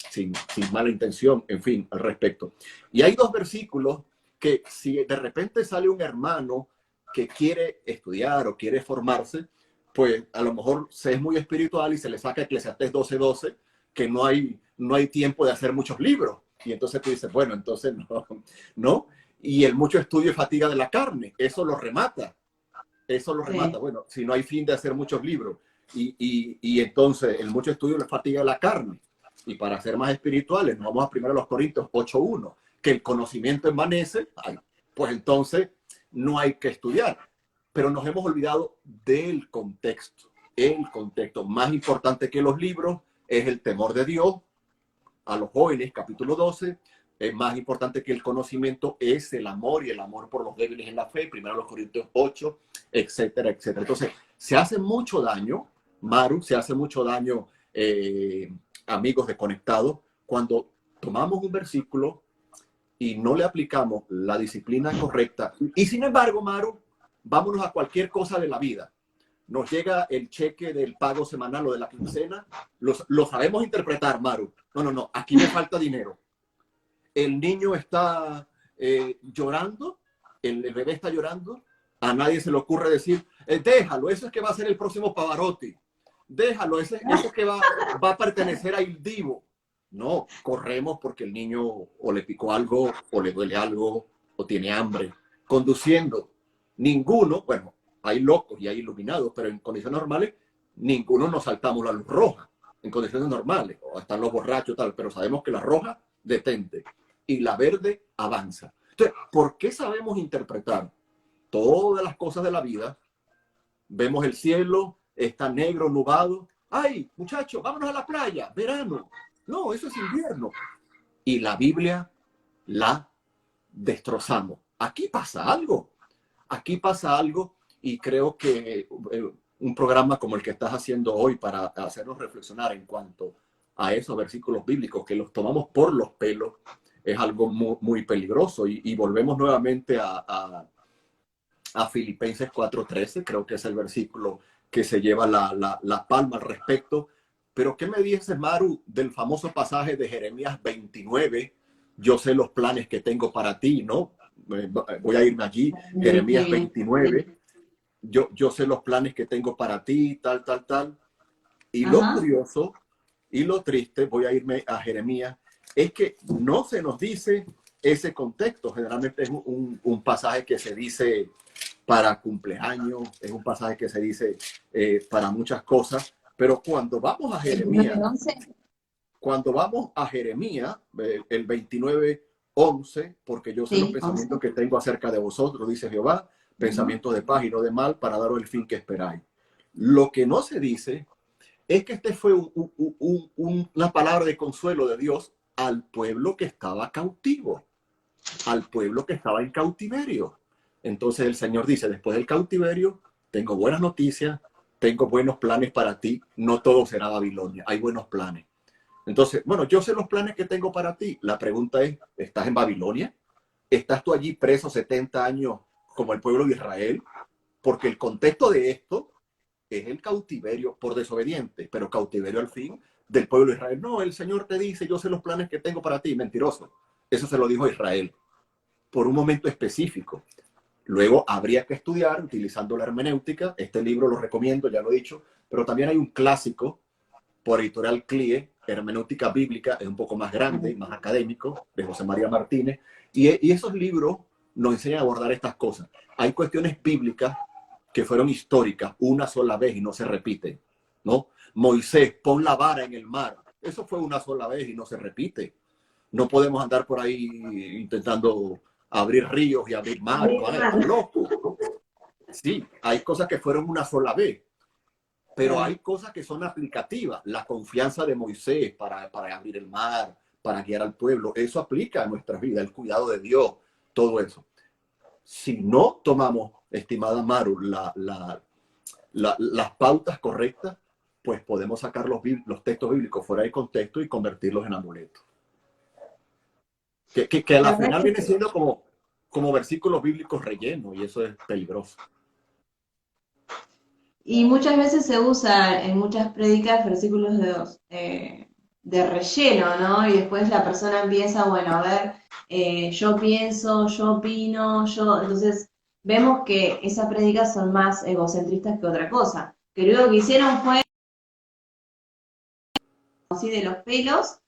mala intención, en fin, al respecto. Y hay 2 versículos que si de repente sale un hermano que quiere estudiar o quiere formarse, pues a lo mejor se es muy espiritual y se le saca Eclesiastés 12:12, que no hay tiempo de hacer muchos libros. Y entonces tú dices, bueno, entonces no. Y el mucho estudio y fatiga de la carne, eso lo remata. Bueno, si no hay fin de hacer muchos libros. Y entonces el mucho estudio le fatiga la carne. Y para ser más espirituales, nos vamos a 1 Corintios 8:1, que el conocimiento envanece, pues entonces no hay que estudiar. Pero nos hemos olvidado del contexto. El contexto más importante que los libros es el temor de Dios. A los jóvenes, capítulo 12, es más importante que el conocimiento es el amor y el amor por los débiles en la fe, 1 Corintios 8, etcétera, etcétera. Entonces, se hace mucho daño, Maru, se hace mucho daño, amigos de Conectados, cuando tomamos un versículo y no le aplicamos la disciplina correcta. Y sin embargo, Maru, vámonos a cualquier cosa de la vida. Nos llega el cheque del pago semanal o de la quincena, lo sabemos interpretar, Maru. No, aquí me falta dinero. El niño está llorando, el bebé está llorando, a nadie se le ocurre decir, déjalo, eso es que va a ser el próximo Pavarotti. Déjalo, eso que va a pertenecer a Il Divo. No, corremos porque el niño o le picó algo, o le duele algo, o tiene hambre. Conduciendo, ninguno, bueno, hay locos y hay iluminados, pero en condiciones normales, ninguno nos saltamos la luz roja. En condiciones normales, o están los borrachos, tal, pero sabemos que la roja detente y la verde avanza. Entonces, ¿por qué sabemos interpretar todas las cosas de la vida? Vemos el cielo, está negro, nublado. ¡Ay, muchachos, vámonos a la playa! ¡Verano! No, eso es invierno. Y la Biblia la destrozamos. Aquí pasa algo. Aquí pasa algo y creo que un programa como el que estás haciendo hoy para hacernos reflexionar en cuanto a esos versículos bíblicos que los tomamos por los pelos es algo muy, muy peligroso. Y volvemos nuevamente a Filipenses 4:13, creo que es el versículo que se lleva la palma al respecto. Pero ¿qué me dices, Maru, del famoso pasaje de Jeremías 29? Yo sé los planes que tengo para ti, ¿no? Voy a irme allí, Jeremías 29. Yo sé los planes que tengo para ti, tal. Y lo curioso y lo triste, voy a irme a Jeremías, es que no se nos dice ese contexto. Generalmente es un pasaje que se dice para cumpleaños, es un pasaje que se dice para muchas cosas, pero cuando vamos a Jeremías, el 29, 11, porque yo sé los Sí, 11. pensamientos que tengo acerca de vosotros, dice Jehová, pensamientos de paz y no de mal, para daros el fin que esperáis. Lo que no se dice es que este fue una palabra de consuelo de Dios al pueblo que estaba cautivo, al pueblo que estaba en cautiverio. Entonces el Señor dice, después del cautiverio, tengo buenas noticias, tengo buenos planes para ti, no todo será Babilonia, hay buenos planes. Entonces, bueno, yo sé los planes que tengo para ti. La pregunta es, ¿estás en Babilonia? ¿Estás tú allí preso 70 años como el pueblo de Israel? Porque el contexto de esto es el cautiverio por desobediente, pero cautiverio al fin del pueblo de Israel. No, el Señor te dice, yo sé los planes que tengo para ti. Mentiroso. Eso se lo dijo a Israel por un momento específico. Luego habría que estudiar utilizando la hermenéutica. Este libro lo recomiendo, ya lo he dicho, pero también hay un clásico por editorial CLIE, hermenéutica bíblica, es un poco más grande, más académico, de José María Martínez, y esos libros nos enseñan a abordar estas cosas. Hay cuestiones bíblicas que fueron históricas una sola vez y no se repiten, ¿no? Moisés, pon la vara en el mar. Eso fue una sola vez y no se repite. No podemos andar por ahí intentando abrir ríos y abrir mares. Están locos. Sí, hay cosas que fueron una sola vez, pero hay cosas que son aplicativas. La confianza de Moisés para abrir el mar, para guiar al pueblo, eso aplica a nuestras vidas, el cuidado de Dios, todo eso. Si no tomamos, estimada Maru, las pautas correctas, pues podemos sacar los textos bíblicos fuera de contexto y convertirlos en amuletos. Que a la final viene siendo como versículos bíblicos rellenos, y eso es peligroso. Y muchas veces se usa en muchas prédicas versículos de relleno, ¿no? Y después la persona empieza, bueno, a ver, yo pienso, yo opino, yo... Entonces vemos que esas prédicas son más egocentristas que otra cosa. Que luego que hicieron fue así de los pelos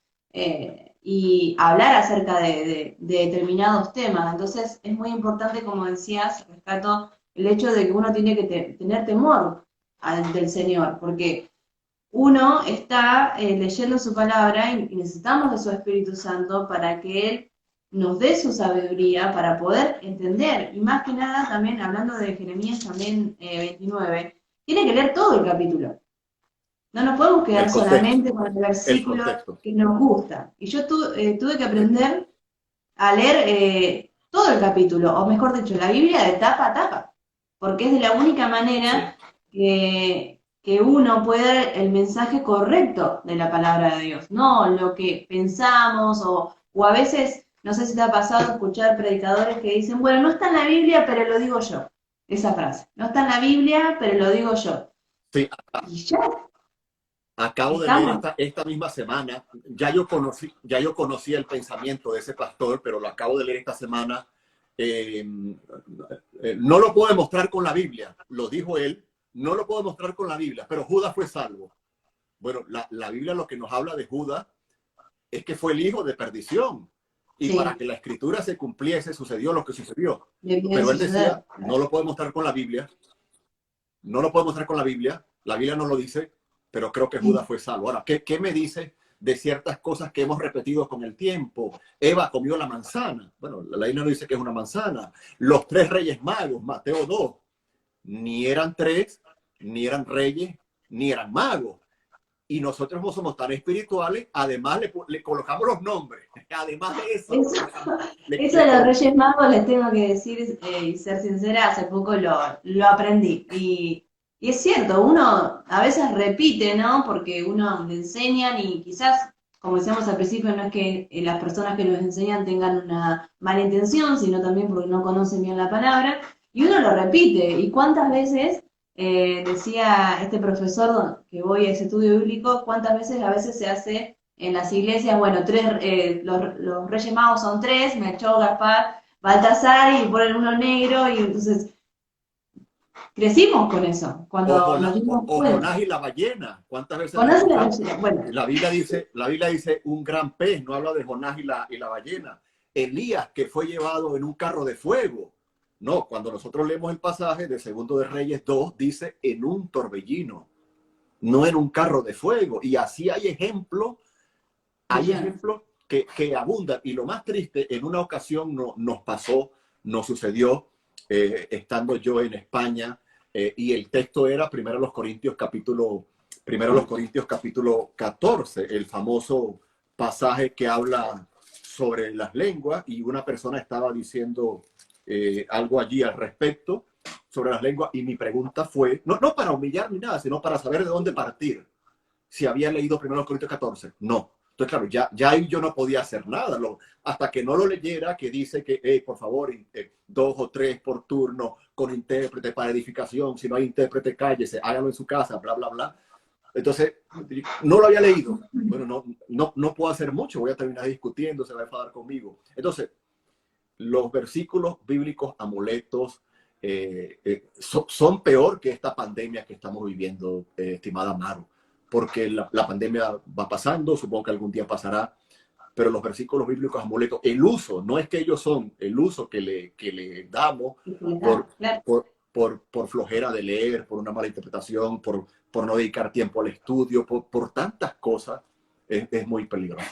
y hablar acerca de determinados temas. Entonces es muy importante, como decías, rescato el hecho de que uno tiene que tener temor del Señor, porque uno está leyendo su palabra y necesitamos de su Espíritu Santo para que Él nos dé su sabiduría para poder entender. Y más que nada, también hablando de Jeremías también 29, tiene que leer todo el capítulo. No nos podemos quedar solamente con el versículo que nos gusta. Y yo tuve que aprender a leer todo el capítulo, o mejor dicho, la Biblia de tapa a tapa, porque es de la única manera que uno puede dar el mensaje correcto de la palabra de Dios, no lo que pensamos o a veces, no sé si te ha pasado escuchar predicadores que dicen, bueno, no está en la Biblia, pero lo digo yo. Esa frase, no está en la Biblia, pero lo digo yo. Sí. Y ya. Acabo de leer esta misma semana, ya yo conocía el pensamiento de ese pastor, pero lo acabo de leer esta semana. No lo puedo demostrar con la Biblia, lo dijo él, no lo puedo demostrar con la Biblia, pero Judas fue salvo. Bueno, la Biblia lo que nos habla de Judas es que fue el hijo de perdición. Y para que la escritura se cumpliese, sucedió lo que sucedió. Pero él decía, no lo puedo mostrar con la Biblia, no lo puedo mostrar con la Biblia no lo dice, pero creo que Judas fue salvo. Ahora, ¿qué me dice de ciertas cosas que hemos repetido con el tiempo? Eva comió la manzana. Bueno, la ley no dice que es una manzana. Los 3 reyes magos, Mateo 2, ni eran 3, ni eran reyes, ni eran magos. Y nosotros no somos tan espirituales, además le colocamos los nombres. Además de eso. Eso de los Reyes Magos, les tengo que decir y ser sincera, hace poco lo aprendí. Y es cierto, uno a veces repite, ¿no? Porque uno le enseñan y quizás, como decíamos al principio, no es que las personas que nos enseñan tengan una mala intención, sino también porque no conocen bien la palabra. Y uno lo repite. ¿Y cuántas veces, decía este profesor que voy a ese estudio bíblico, cuántas veces a veces se hace en las iglesias, bueno, los Reyes Magos son 3, Melchor, Gaspar, Baltasar, y ponen uno negro, y entonces crecimos con eso. Cuando nos dimos cuenta. Jonás y la ballena. ¿Cuántas veces? Jonás y la ballena. Bueno. La Biblia dice un gran pez, no habla de Jonás y la ballena. Elías, que fue llevado en un carro de fuego. No, cuando nosotros leemos el pasaje de Segundo de Reyes 2, dice en un torbellino, no en un carro de fuego. Y así hay ejemplos que abundan. Y lo más triste, en una ocasión nos pasó, nos sucedió, estando yo en España, y el texto era primero los Corintios capítulo 14, el famoso pasaje que habla sobre las lenguas, y una persona estaba diciendo algo allí al respecto sobre las lenguas, y mi pregunta fue, no para humillar ni nada, sino para saber de dónde partir. Si había leído primero los Corintios 14, no. Entonces, claro, ya ahí yo no podía hacer nada. Hasta que no lo leyera, que dice que, por favor, 2 o 3 por turno, con intérprete para edificación. Si no hay intérprete, cállese, hágalo en su casa, bla, bla, bla. Entonces, no lo había leído. Bueno, no puedo hacer mucho, voy a terminar discutiendo, se va a enfadar conmigo. Entonces, los versículos bíblicos amuletos son peor que esta pandemia que estamos viviendo, estimada Maru, porque la pandemia va pasando, supongo que algún día pasará, pero los versículos bíblicos amuletos, el uso, no es que ellos son, el uso que le damos por flojera de leer, por una mala interpretación, por no dedicar tiempo al estudio, por tantas cosas, es muy peligroso.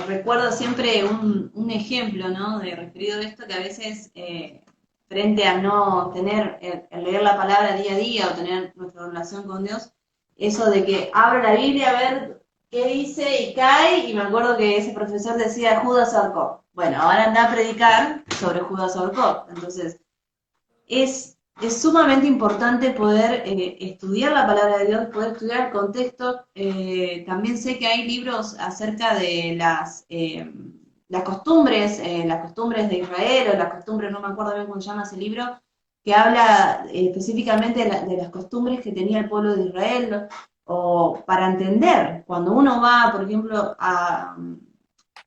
Recuerdo siempre un ejemplo, ¿no? De referido a esto, que a veces frente a no tener, el leer la palabra día a día o tener nuestra relación con Dios, eso de que abro la Biblia a ver qué dice y cae, y me acuerdo que ese profesor decía Judas ahorcó. Bueno, ahora anda a predicar sobre Judas ahorcó. Entonces, es sumamente importante poder estudiar la palabra de Dios, poder estudiar el contexto. También sé que hay libros acerca de las costumbres de Israel, o las costumbres, no me acuerdo bien cómo se llama ese libro, que habla específicamente de las costumbres que tenía el pueblo de Israel, o para entender, cuando uno va, por ejemplo,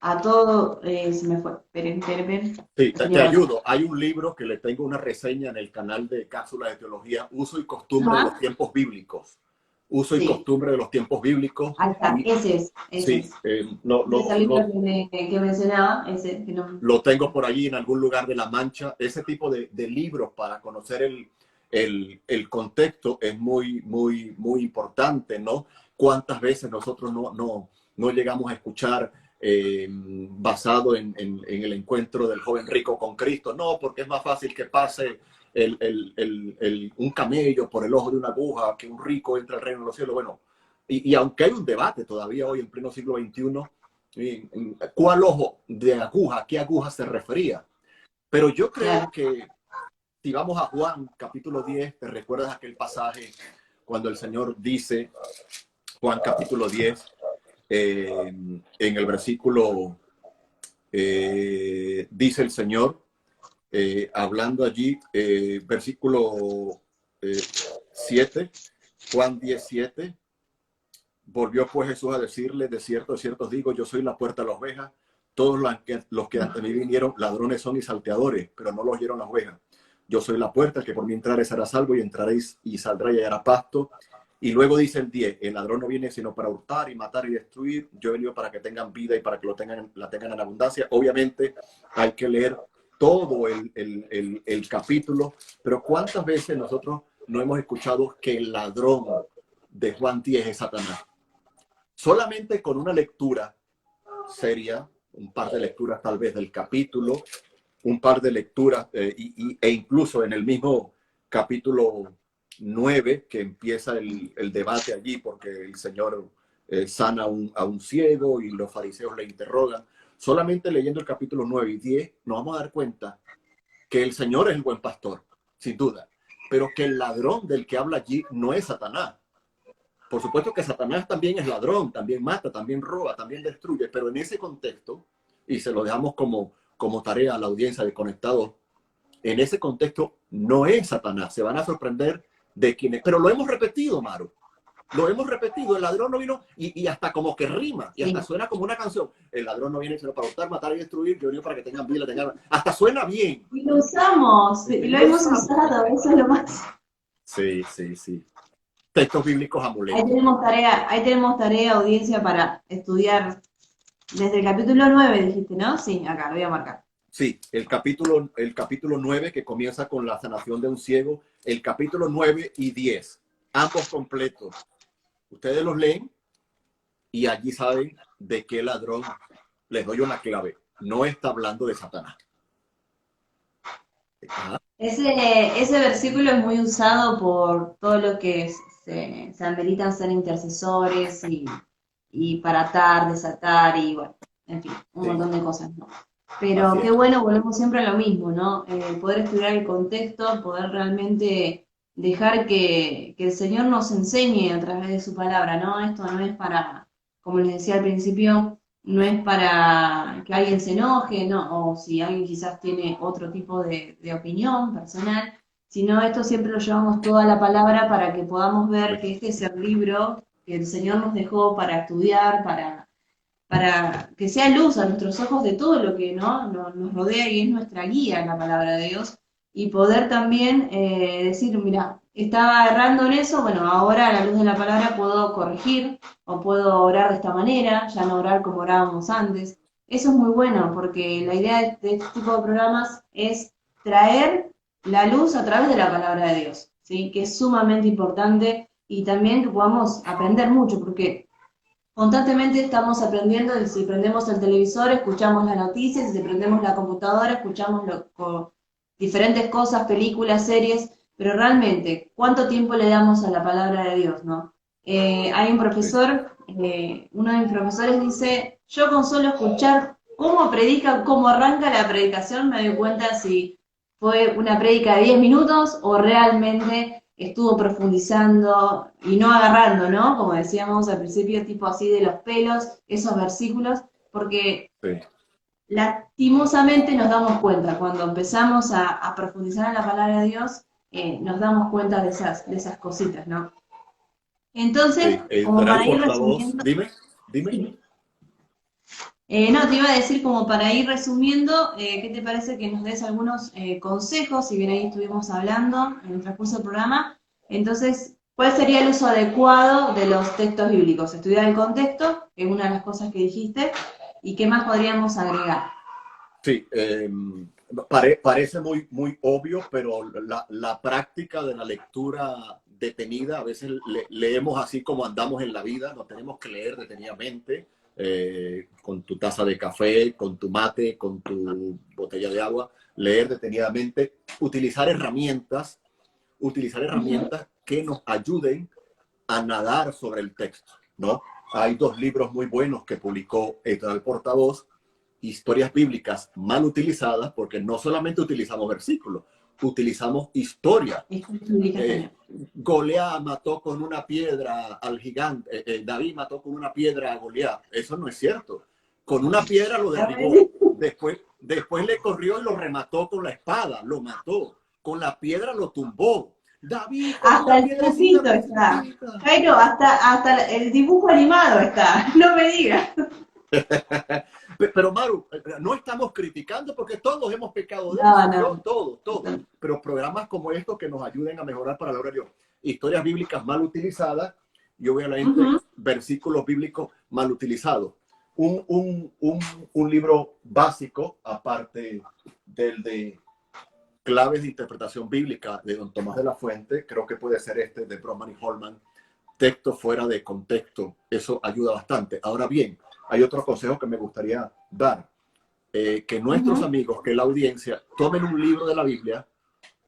a todo, se me fue, esperen. Sí, te ayudo. Hay un libro que le tengo una reseña en el canal de Cápsulas de Teología, Uso y Costumbre de los Tiempos Bíblicos. Uso y Costumbre de los Tiempos Bíblicos. Ahí está, ese es. Sí, ese libro que mencionaba, ese que no... Lo tengo por allí en algún lugar de La Mancha. Ese tipo de libros para conocer el contexto es muy, muy, muy importante, ¿no? ¿Cuántas veces nosotros no llegamos a escuchar basado en el encuentro del joven rico con Cristo? No, porque es más fácil que pase un camello por el ojo de una aguja que un rico entre al reino de los cielos. Bueno, y aunque hay un debate todavía hoy en pleno siglo XXI, ¿cuál ojo de aguja? ¿A qué aguja se refería? Pero yo creo que si vamos a Juan capítulo 10, ¿te recuerdas aquel pasaje cuando el Señor dice, Juan capítulo 10, en el versículo, dice el Señor, hablando allí, versículo 7, Juan 17, volvió pues Jesús a decirle, de cierto os digo, yo soy la puerta de las ovejas, todos los que ante mí vinieron, ladrones son y salteadores, pero no los oyeron las ovejas. Yo soy la puerta, el que por mí entrare será salvo, y entraréis y saldrá y hallará pasto. Y luego dice el 10, el ladrón no viene sino para hurtar y matar y destruir. Yo he venido para que tengan vida y para que la tengan en abundancia. Obviamente hay que leer todo el capítulo, pero ¿cuántas veces nosotros no hemos escuchado que el ladrón de Juan 10 es Satanás? Solamente con una lectura seria, un par de lecturas tal vez del capítulo, un par de lecturas e incluso en el mismo capítulo 9 que empieza el debate allí porque el Señor sana a un ciego y los fariseos le interrogan. Solamente leyendo el capítulo 9 y 10 nos vamos a dar cuenta que el Señor es el buen pastor, sin duda, pero que el ladrón del que habla allí no es Satanás. Por supuesto que Satanás también es ladrón, también mata, también roba, también destruye, pero en ese contexto, y se lo dejamos como tarea a la audiencia de Conectados, en ese contexto no es Satanás. Se van a sorprender de quién es. Pero lo hemos repetido, Maru. Lo hemos repetido. El ladrón no vino y hasta como que rima. Y hasta suena como una canción. El ladrón no viene sino para hurtar, matar y destruir. Yo vine para que tengan vida, hasta suena bien. Y lo usamos. Y lo hemos usado. Eso es lo más... Sí. Textos bíblicos amuletos. Ahí tenemos tarea, audiencia, para estudiar desde el capítulo 9, dijiste, ¿no? Sí, acá lo voy a marcar. Sí, el capítulo 9 que comienza con la sanación de un ciego, el capítulo 9 y 10, ambos completos. Ustedes los leen y allí saben de qué ladrón. Les doy una clave. No está hablando de Satanás. Ajá. Ese versículo es muy usado por todo lo que se ameritan ser intercesores y para atar, desatar y bueno, en fin, un Sí, montón de cosas, ¿no? Pero así qué es. bueno, volvemos siempre a lo mismo, ¿no? Poder estudiar el contexto, poder realmente dejar que el Señor nos enseñe a través de su palabra, ¿no? Esto no es para, como les decía al principio, no es para que alguien se enoje, ¿no? O si alguien quizás tiene otro tipo de opinión personal, sino esto siempre lo llevamos toda la palabra para que podamos ver que este es el libro que el Señor nos dejó para estudiar, para que sea luz a nuestros ojos de todo lo que ¿no? nos rodea y es nuestra guía en la palabra de Dios, y poder también decir, mira, estaba errando en eso, bueno, ahora a la luz de la palabra puedo corregir o puedo orar de esta manera, ya no orar como orábamos antes. Eso es muy bueno porque la idea de este tipo de programas es traer la luz a través de la palabra de Dios, ¿sí? Que es sumamente importante y también que podamos aprender mucho porque constantemente estamos aprendiendo, y si prendemos el televisor, escuchamos las noticias, y si prendemos la computadora, escuchamos diferentes cosas, películas, series, pero realmente, ¿cuánto tiempo le damos a la palabra de Dios, no? Hay un Sí, profesor, uno de mis profesores dice, yo con solo escuchar cómo predica, cómo arranca la predicación, me doy cuenta si fue una prédica de 10 minutos o realmente estuvo profundizando y no agarrando, ¿no? Como decíamos al principio, tipo así de los pelos, esos versículos, porque sí, lastimosamente nos damos cuenta, cuando empezamos a profundizar en la palabra de Dios, nos damos cuenta de esas cositas, ¿no? Entonces, sí. como Entrar para ir portavoz. resumiendo, Dime, dime. sí. No, te iba a decir como para ir resumiendo, ¿qué te parece que nos des algunos consejos, si bien ahí estuvimos hablando en el transcurso del programa? Entonces, ¿cuál sería el uso adecuado de los textos bíblicos? Estudiar el contexto, que es una de las cosas que dijiste, y qué más podríamos agregar. Sí, parece muy, muy obvio, pero la práctica de la lectura detenida, a veces leemos así como andamos en la vida, no tenemos que leer detenidamente, con tu taza de café, con tu mate, con tu botella de agua, leer detenidamente, utilizar Ujú. herramientas que nos ayuden a nadar sobre el texto, ¿no? Hay dos libros muy buenos que publicó el Portavoz, historias bíblicas mal utilizadas, porque no solamente utilizamos versículos, utilizamos historia. Historias bíblicas también. Goliat mató con una piedra al gigante, David mató con una piedra a Goliat. Eso no es cierto. Con una piedra lo A derribó. ver. Después le corrió y lo remató con la espada, lo mató. Con la piedra lo tumbó. David con Hasta una el piedrecita dibujito está. pequeñita. Jairo, hasta el dibujo animado está. No me digas. Pero Maru, no estamos criticando porque todos hemos pecado de No, eso, yo, no. todos. Pero programas como estos que nos ayuden a mejorar para la hora de Dios. Historias bíblicas mal utilizadas y obviamente Ujú. versículos bíblicos mal utilizados. Un libro básico, aparte del de Claves de Interpretación Bíblica de Don Tomás de la Fuente, creo que puede ser este de Broman y Holman, Texto fuera de contexto. Eso ayuda bastante. Ahora bien, hay otro consejo que me gustaría dar. Que nuestros Ujú. amigos, que la audiencia, tomen un libro de la Biblia,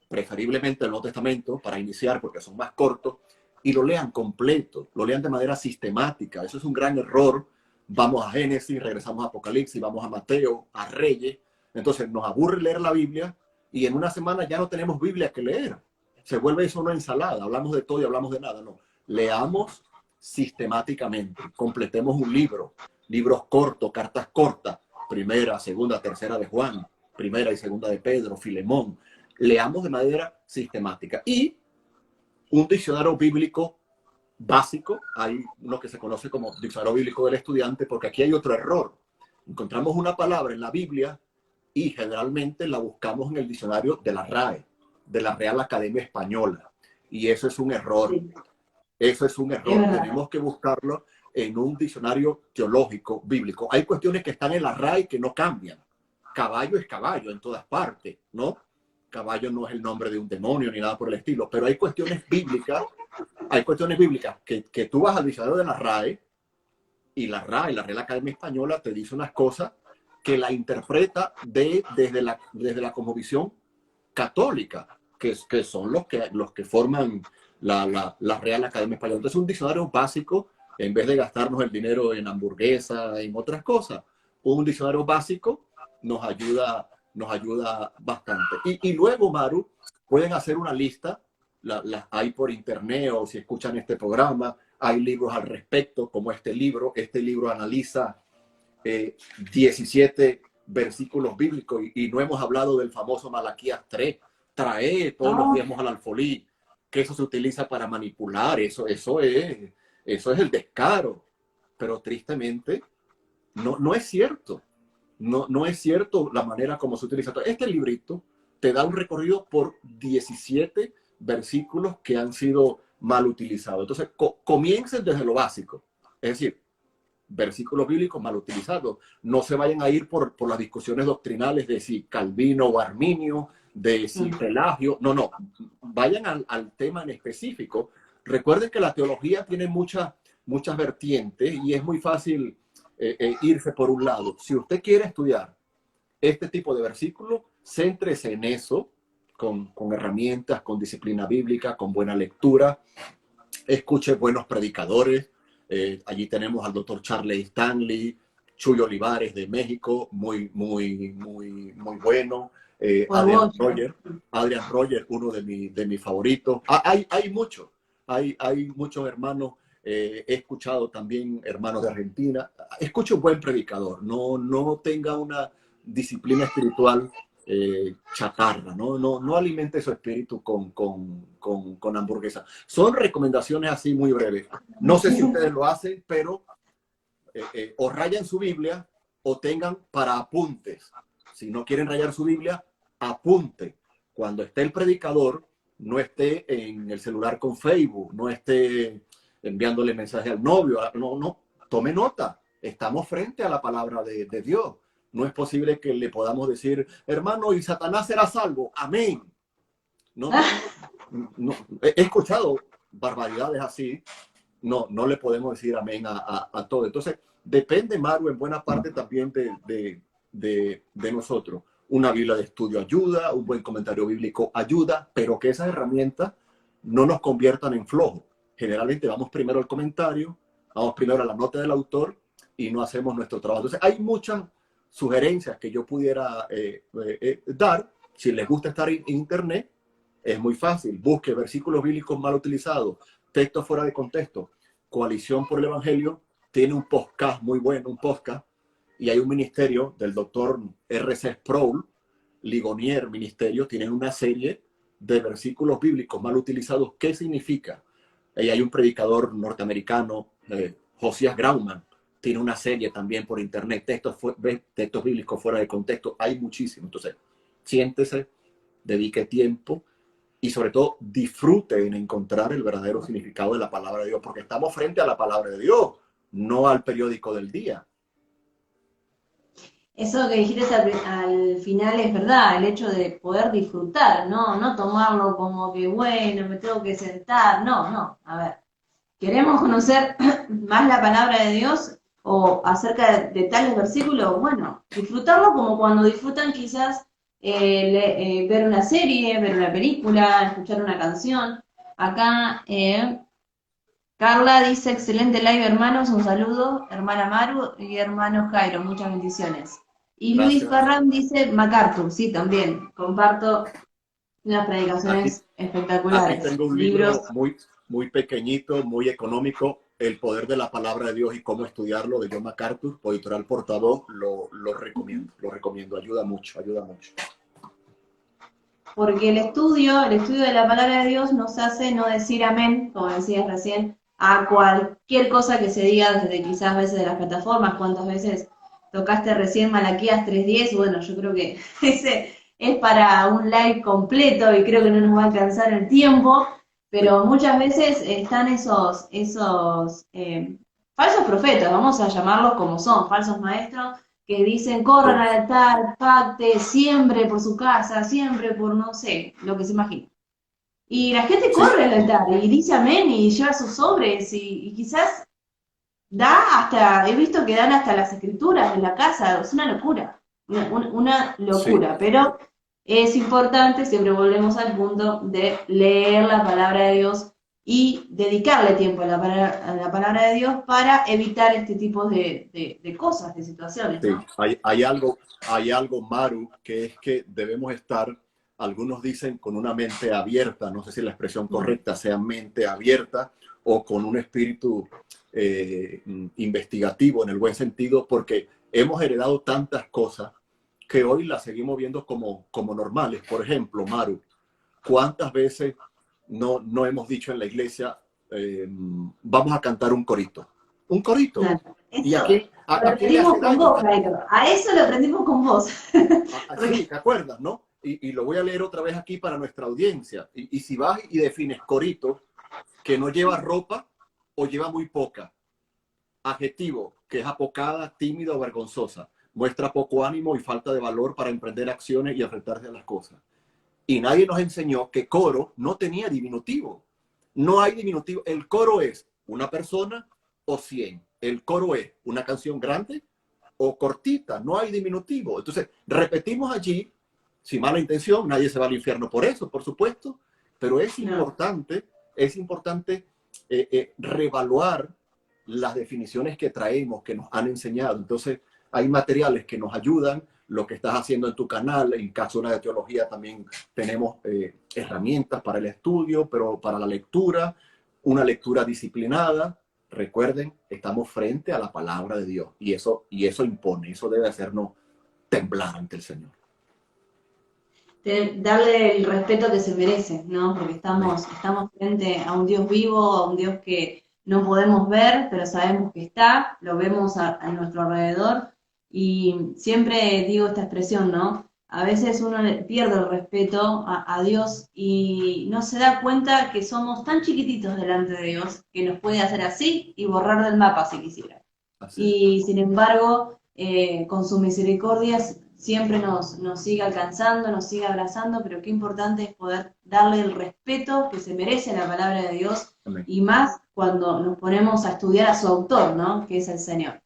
preferiblemente el Nuevo Testamento, para iniciar, porque son más cortos, y lo lean completo, lo lean de manera sistemática. Eso es un gran error. Vamos a Génesis, regresamos a Apocalipsis, vamos a Mateo, a Reyes. Entonces nos aburre leer la Biblia y en una semana ya no tenemos Biblia que leer. Se vuelve eso una ensalada. Hablamos de todo y hablamos de nada. No, leamos sistemáticamente. Completemos un libro, libros cortos, cartas cortas, primera, segunda, tercera de Juan, primera y segunda de Pedro, Filemón. Leamos de manera sistemática. Y un diccionario bíblico básico, hay uno que se conoce como diccionario bíblico del estudiante, porque aquí hay otro error. Encontramos una palabra en la Biblia y generalmente la buscamos en el diccionario de la RAE, de la Real Academia Española. Y eso es un error. Sí, Eso es un es error. verdad. Tenemos que buscarlo en un diccionario teológico bíblico. Hay cuestiones que están en la RAE que no cambian. Caballo es caballo en todas partes, ¿no? Caballo no es el nombre de un demonio ni nada por el estilo, pero hay cuestiones bíblicas que tú vas al diccionario de la RAE y la RAE, la Real Academia Española, te dice unas cosas que la interpreta desde la cosmovisión católica, que son los que forman la Real Academia Española. Entonces, un diccionario básico, en vez de gastarnos el dinero en hamburguesas, en otras cosas, un diccionario básico nos ayuda bastante. Y luego, Maru, pueden hacer una lista, las hay por internet o si escuchan este programa, hay libros al respecto, como este libro. Este libro analiza 17 versículos bíblicos y no hemos hablado del famoso Malaquías 3. Trae todos los diezmos al alfolí, que eso se utiliza para manipular, eso es el descaro. Pero tristemente no es cierto. No es cierto la manera como se utiliza. Este librito te da un recorrido por 17 versículos que han sido mal utilizados. Entonces, comiencen desde lo básico. Es decir, versículos bíblicos mal utilizados. No se vayan a ir por las discusiones doctrinales de si Calvino o Arminio, de si Pelagio. No. Vayan al tema en específico. Recuerden que la teología tiene muchas vertientes y es muy fácil irse por un lado. Si usted quiere estudiar este tipo de versículos, céntrese en eso, con herramientas, con disciplina bíblica, con buena lectura. Escuche buenos predicadores. Allí tenemos al doctor Charles Stanley, Chuy Olivares de México, muy bueno. Adrian Roger, uno de mis favoritos. Hay muchos hermanos. He escuchado también hermanos de Argentina. Escuche un buen predicador. No tenga una disciplina espiritual chatarra, no alimente su espíritu con hamburguesa. Son recomendaciones así muy breves. No sé si ustedes lo hacen, pero o rayan su Biblia o tengan para apuntes. Si no quieren rayar su Biblia, apunte. Cuando esté el predicador, no esté en el celular con Facebook, no esté enviándole mensaje al novio. No, tome nota. Estamos frente a la palabra de Dios. No es posible que le podamos decir, hermano, y Satanás será salvo. Amén. No. He escuchado barbaridades así. No le podemos decir amén a todo. Entonces, depende, Maru, en buena parte también de nosotros. Una Biblia de estudio ayuda, un buen comentario bíblico ayuda, pero que esas herramientas no nos conviertan en flojos. Generalmente vamos primero al comentario, vamos primero a la nota del autor y no hacemos nuestro trabajo. Entonces, hay muchas sugerencias que yo pudiera dar. Si les gusta estar en internet, es muy fácil. Busque versículos bíblicos mal utilizados, textos fuera de contexto. Coalición por el Evangelio tiene un podcast muy bueno, y hay un ministerio del doctor R.C. Sproul, Ligonier Ministerio, tienen una serie de versículos bíblicos mal utilizados. ¿Qué significa? Y hay un predicador norteamericano, Josias Grauman, tiene una serie también por internet, textos bíblicos fuera de contexto. Hay muchísimos. Entonces, siéntese, dedique tiempo y sobre todo disfrute en encontrar el verdadero significado de la palabra de Dios, porque estamos frente a la palabra de Dios, no al periódico del día. Eso que dijiste al final es verdad, el hecho de poder disfrutar, no tomarlo como que, bueno, me tengo que sentar, no, a ver, queremos conocer más la palabra de Dios o acerca de tales versículos, bueno, disfrutarlo como cuando disfrutan quizás ver una serie, ver una película, escuchar una canción. Acá Carla dice, excelente live hermanos, un saludo, hermana Maru y hermano Jairo, muchas bendiciones. Y Gracias. Luis Ferran dice MacArthur, sí, también, comparto unas predicaciones espectaculares. Aquí tengo un libro muy pequeñito, muy económico, El poder de la palabra de Dios y cómo estudiarlo, de John MacArthur, por Editorial Portavoz. Lo recomiendo, ayuda mucho. Porque el estudio de la palabra de Dios nos hace no decir amén, como decías recién, a cualquier cosa que se diga desde quizás veces de las plataformas. ¿Cuántas veces tocaste recién Malaquías 3:10? Bueno, yo creo que ese es para un live completo y creo que no nos va a alcanzar el tiempo, pero muchas veces están esos falsos profetas, vamos a llamarlos como son, falsos maestros, que dicen corran al altar, pacte, siempre por su casa, siempre por no sé, lo que se imagina. Y la gente corre al altar y dice amén y lleva sus sobres y quizás he visto que dan hasta las escrituras en la casa, es una locura, una Sí, locura, pero es importante, siempre volvemos al punto de leer la palabra de Dios y dedicarle tiempo a la palabra de Dios para evitar este tipo de cosas, de situaciones, sí. ¿no? Hay algo, Maru, que es que debemos estar, algunos dicen con una mente abierta, no sé si la expresión correcta sea mente abierta o con un espíritu investigativo en el buen sentido, porque hemos heredado tantas cosas que hoy las seguimos viendo como normales. Por ejemplo, Maru, ¿cuántas veces no hemos dicho en la iglesia, vamos a cantar un corito? Un corito. Claro. ¿Y Eso lo a quién le aprendimos hace con daño vos, cantar? Jairo. A eso lo aprendimos con vos. Sí, Porque, ¿te acuerdas, no? Y lo voy a leer otra vez aquí para nuestra audiencia. Y si vas y defines corito, que no lleva ropa o lleva muy poca. Adjetivo, que es apocada, tímida o vergonzosa. Muestra poco ánimo y falta de valor para emprender acciones y enfrentarse a las cosas. Y nadie nos enseñó que coro no tenía diminutivo. No hay diminutivo. El coro es una persona o 100. El coro es una canción grande o cortita. No hay diminutivo. Entonces, repetimos allí, sin mala intención, nadie se va al infierno por eso, por supuesto, pero no. es importante reevaluar las definiciones que traemos, que nos han enseñado. Entonces, hay materiales que nos ayudan, lo que estás haciendo en tu canal, en caso de teología también tenemos herramientas para el estudio, pero para la lectura, una lectura disciplinada. Recuerden, estamos frente a la palabra de Dios y eso impone, eso debe hacernos temblar ante el Señor. Darle el respeto que se merece, ¿no? Porque Amén. estamos frente a un Dios vivo, a un Dios que no podemos ver, pero sabemos que está, lo vemos a nuestro alrededor. Y siempre digo esta expresión, ¿no? A veces uno pierde el respeto a Dios y no se da cuenta que somos tan chiquititos delante de Dios que nos puede hacer así y borrar del mapa si quisiera. Así es. Y sin embargo, con sus misericordias siempre nos sigue alcanzando, nos sigue abrazando, pero qué importante es poder darle el respeto que se merece la palabra de Dios Amén. y más cuando nos ponemos a estudiar a su autor, ¿no? Que es el Señor.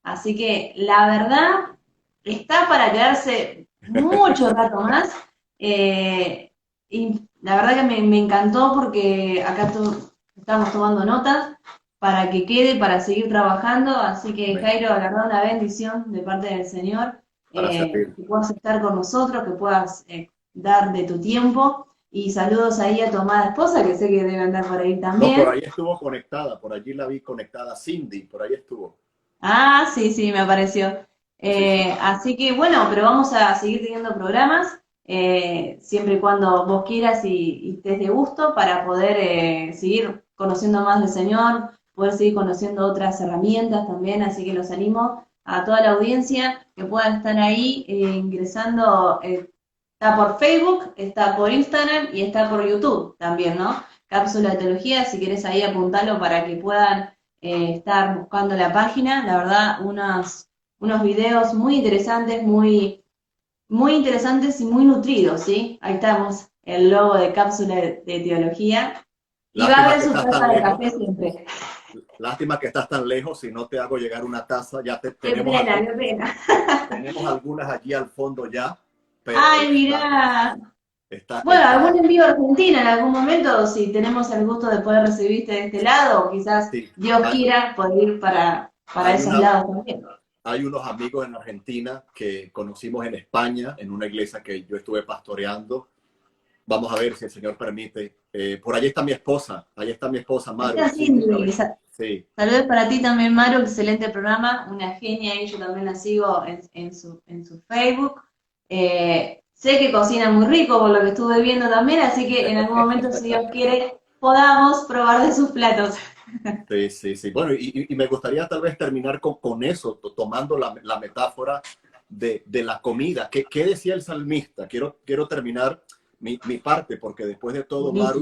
Así que la verdad está para quedarse mucho rato más. Y la verdad que me encantó porque acá estamos tomando notas para que quede, para seguir trabajando. Así que, Amén. Jairo, la verdad, una bendición de parte del Señor, Para servir. que puedas estar con nosotros, que puedas dar de tu tiempo. Y saludos ahí a tu amada esposa, que sé que debe andar por ahí No, por también. ahí estuvo conectada, por allí la vi conectada. Cindy, por ahí estuvo. Ah, sí, sí, me apareció. Sí, sí. Así que bueno, pero vamos a seguir teniendo programas, siempre y cuando vos quieras y estés de gusto para poder seguir conociendo más del Señor, poder seguir conociendo otras herramientas también, así que los animo a toda la audiencia que puedan estar ahí ingresando, está por Facebook, está por Instagram y está por YouTube también, ¿no? Cápsula de Teología, si querés ahí apuntalo para que puedan estar buscando la página. La verdad, unos videos muy interesantes, muy interesantes y muy nutridos, ¿sí? Ahí estamos, el logo de Cápsula de Teología. Y va a Lástima haber que su estás taza tan de lejos. café siempre. Lástima que estás tan lejos. Si no te hago llegar una taza, Qué pena, qué pena. tenemos algunas allí al fondo ya, pero Ay, mirá. Bueno, algún está, envío a Argentina en algún momento, si tenemos el gusto de poder recibirte de este lado, o quizás sí. Dios Hay, quiera poder ir para hay esos una, lados también. hay unos amigos en Argentina que conocimos en España, en una iglesia que yo estuve pastoreando. Vamos a ver si el Señor permite. Por allí está mi esposa, Ahí Maru. está Sí, Cindy. sí, Saludos para ti también, Maru, excelente programa, una genia y yo también la sigo en su Facebook. Sé que cocina muy rico por lo que estuve viendo también, así que en algún momento, si Dios quiere, podamos probar de sus platos. sí, sí, sí. Bueno, y me gustaría tal vez terminar con eso, tomando la metáfora de la comida. ¿Qué decía el salmista? Quiero terminar mi parte, porque después de todo, Maru,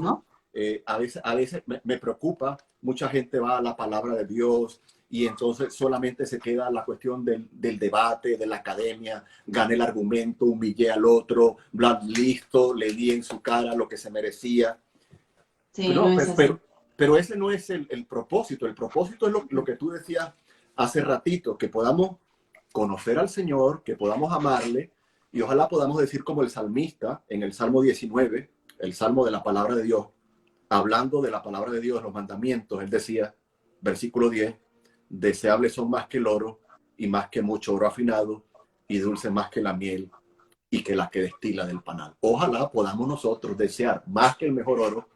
Buenísimo. a veces me preocupa, mucha gente va a la palabra de Dios y entonces solamente se queda la cuestión del debate, de la academia, gané el argumento, humillé al otro, bla, listo, le di en su cara lo que se merecía. Sí, no No, es así. Pero ese no es el propósito. El propósito es lo que tú decías hace ratito, que podamos conocer al Señor, que podamos amarle, y ojalá podamos decir como el salmista en el Salmo 19, el Salmo de la palabra de Dios, hablando de la palabra de Dios, los mandamientos, él decía, versículo 10, deseables son más que el oro y más que mucho oro afinado y dulce más que la miel y que la que destila del panal. Ojalá podamos nosotros desear más que el mejor oro,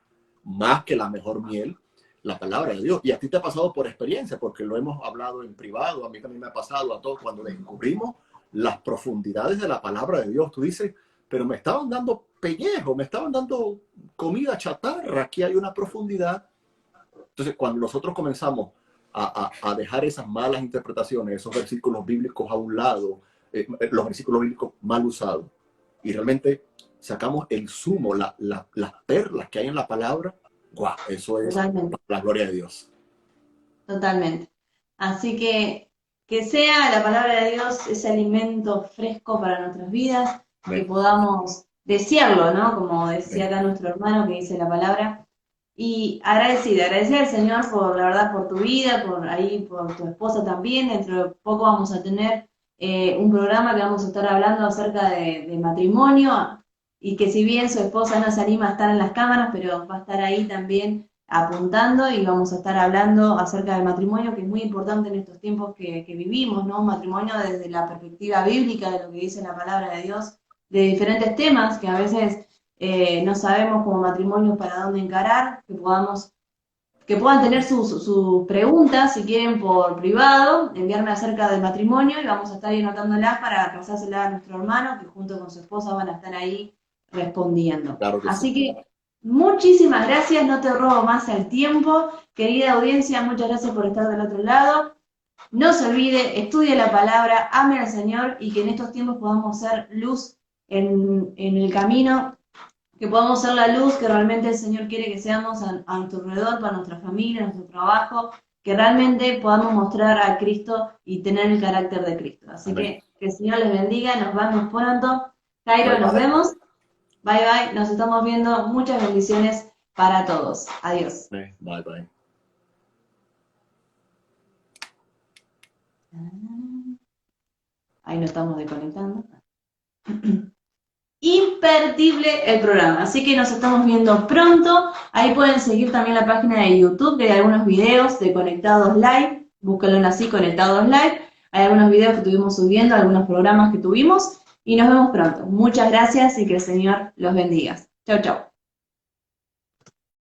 más que la mejor miel, la palabra de Dios. Y a ti te ha pasado por experiencia, porque lo hemos hablado en privado, a mí también me ha pasado, a todos, cuando descubrimos las profundidades de la palabra de Dios. Tú dices, pero me estaban dando pellejo, me estaban dando comida chatarra, aquí hay una profundidad. Entonces, cuando nosotros comenzamos a dejar esas malas interpretaciones, esos versículos bíblicos a un lado, los versículos bíblicos mal usados, y realmente sacamos el zumo, las perlas que hay en la palabra, ¡guau! Eso es Totalmente. la gloria de Dios. Totalmente. Así que sea la palabra de Dios ese alimento fresco para nuestras vidas, que Amén. podamos desearlo, ¿no? Como decía Amén. acá nuestro hermano que dice la palabra. Y agradecer al Señor por, la verdad, por tu vida, por tu esposa también. Dentro de poco vamos a tener un programa que vamos a estar hablando acerca de matrimonio, y que si bien su esposa no se anima a estar en las cámaras, pero va a estar ahí también apuntando, y vamos a estar hablando acerca del matrimonio, que es muy importante en estos tiempos que vivimos, ¿no? Un matrimonio desde la perspectiva bíblica de lo que dice la palabra de Dios, de diferentes temas que a veces no sabemos como matrimonio para dónde encarar, que puedan tener sus preguntas, si quieren por privado, enviarme acerca del matrimonio, y vamos a estar ahí anotándolas para pasárselas a nuestro hermano, que junto con su esposa van a estar ahí respondiendo. Claro que sí. Así que muchísimas gracias, no te robo más el tiempo. Querida audiencia, muchas gracias por estar del otro lado. No se olvide, estudie la palabra, ame al Señor, y que en estos tiempos podamos ser luz en el camino, que podamos ser la luz que realmente el Señor quiere que seamos a nuestro alrededor, para nuestra familia, nuestro trabajo, que realmente podamos mostrar a Cristo y tener el carácter de Cristo. Así Amén. que el Señor les bendiga, nos vemos pronto. Bye, Jairo, nos bye. vemos. Bye bye, nos estamos viendo. Muchas bendiciones para todos. Adiós. Bye, bye. Ahí nos estamos desconectando. Imperdible el programa, así que nos estamos viendo pronto. Ahí pueden seguir también la página de YouTube, que hay algunos videos de Conectados Live, búsquenlo así, Conectados Live. Hay algunos videos que estuvimos subiendo, algunos programas que tuvimos, y nos vemos pronto. Muchas gracias y que el Señor los bendiga. Chau, chau.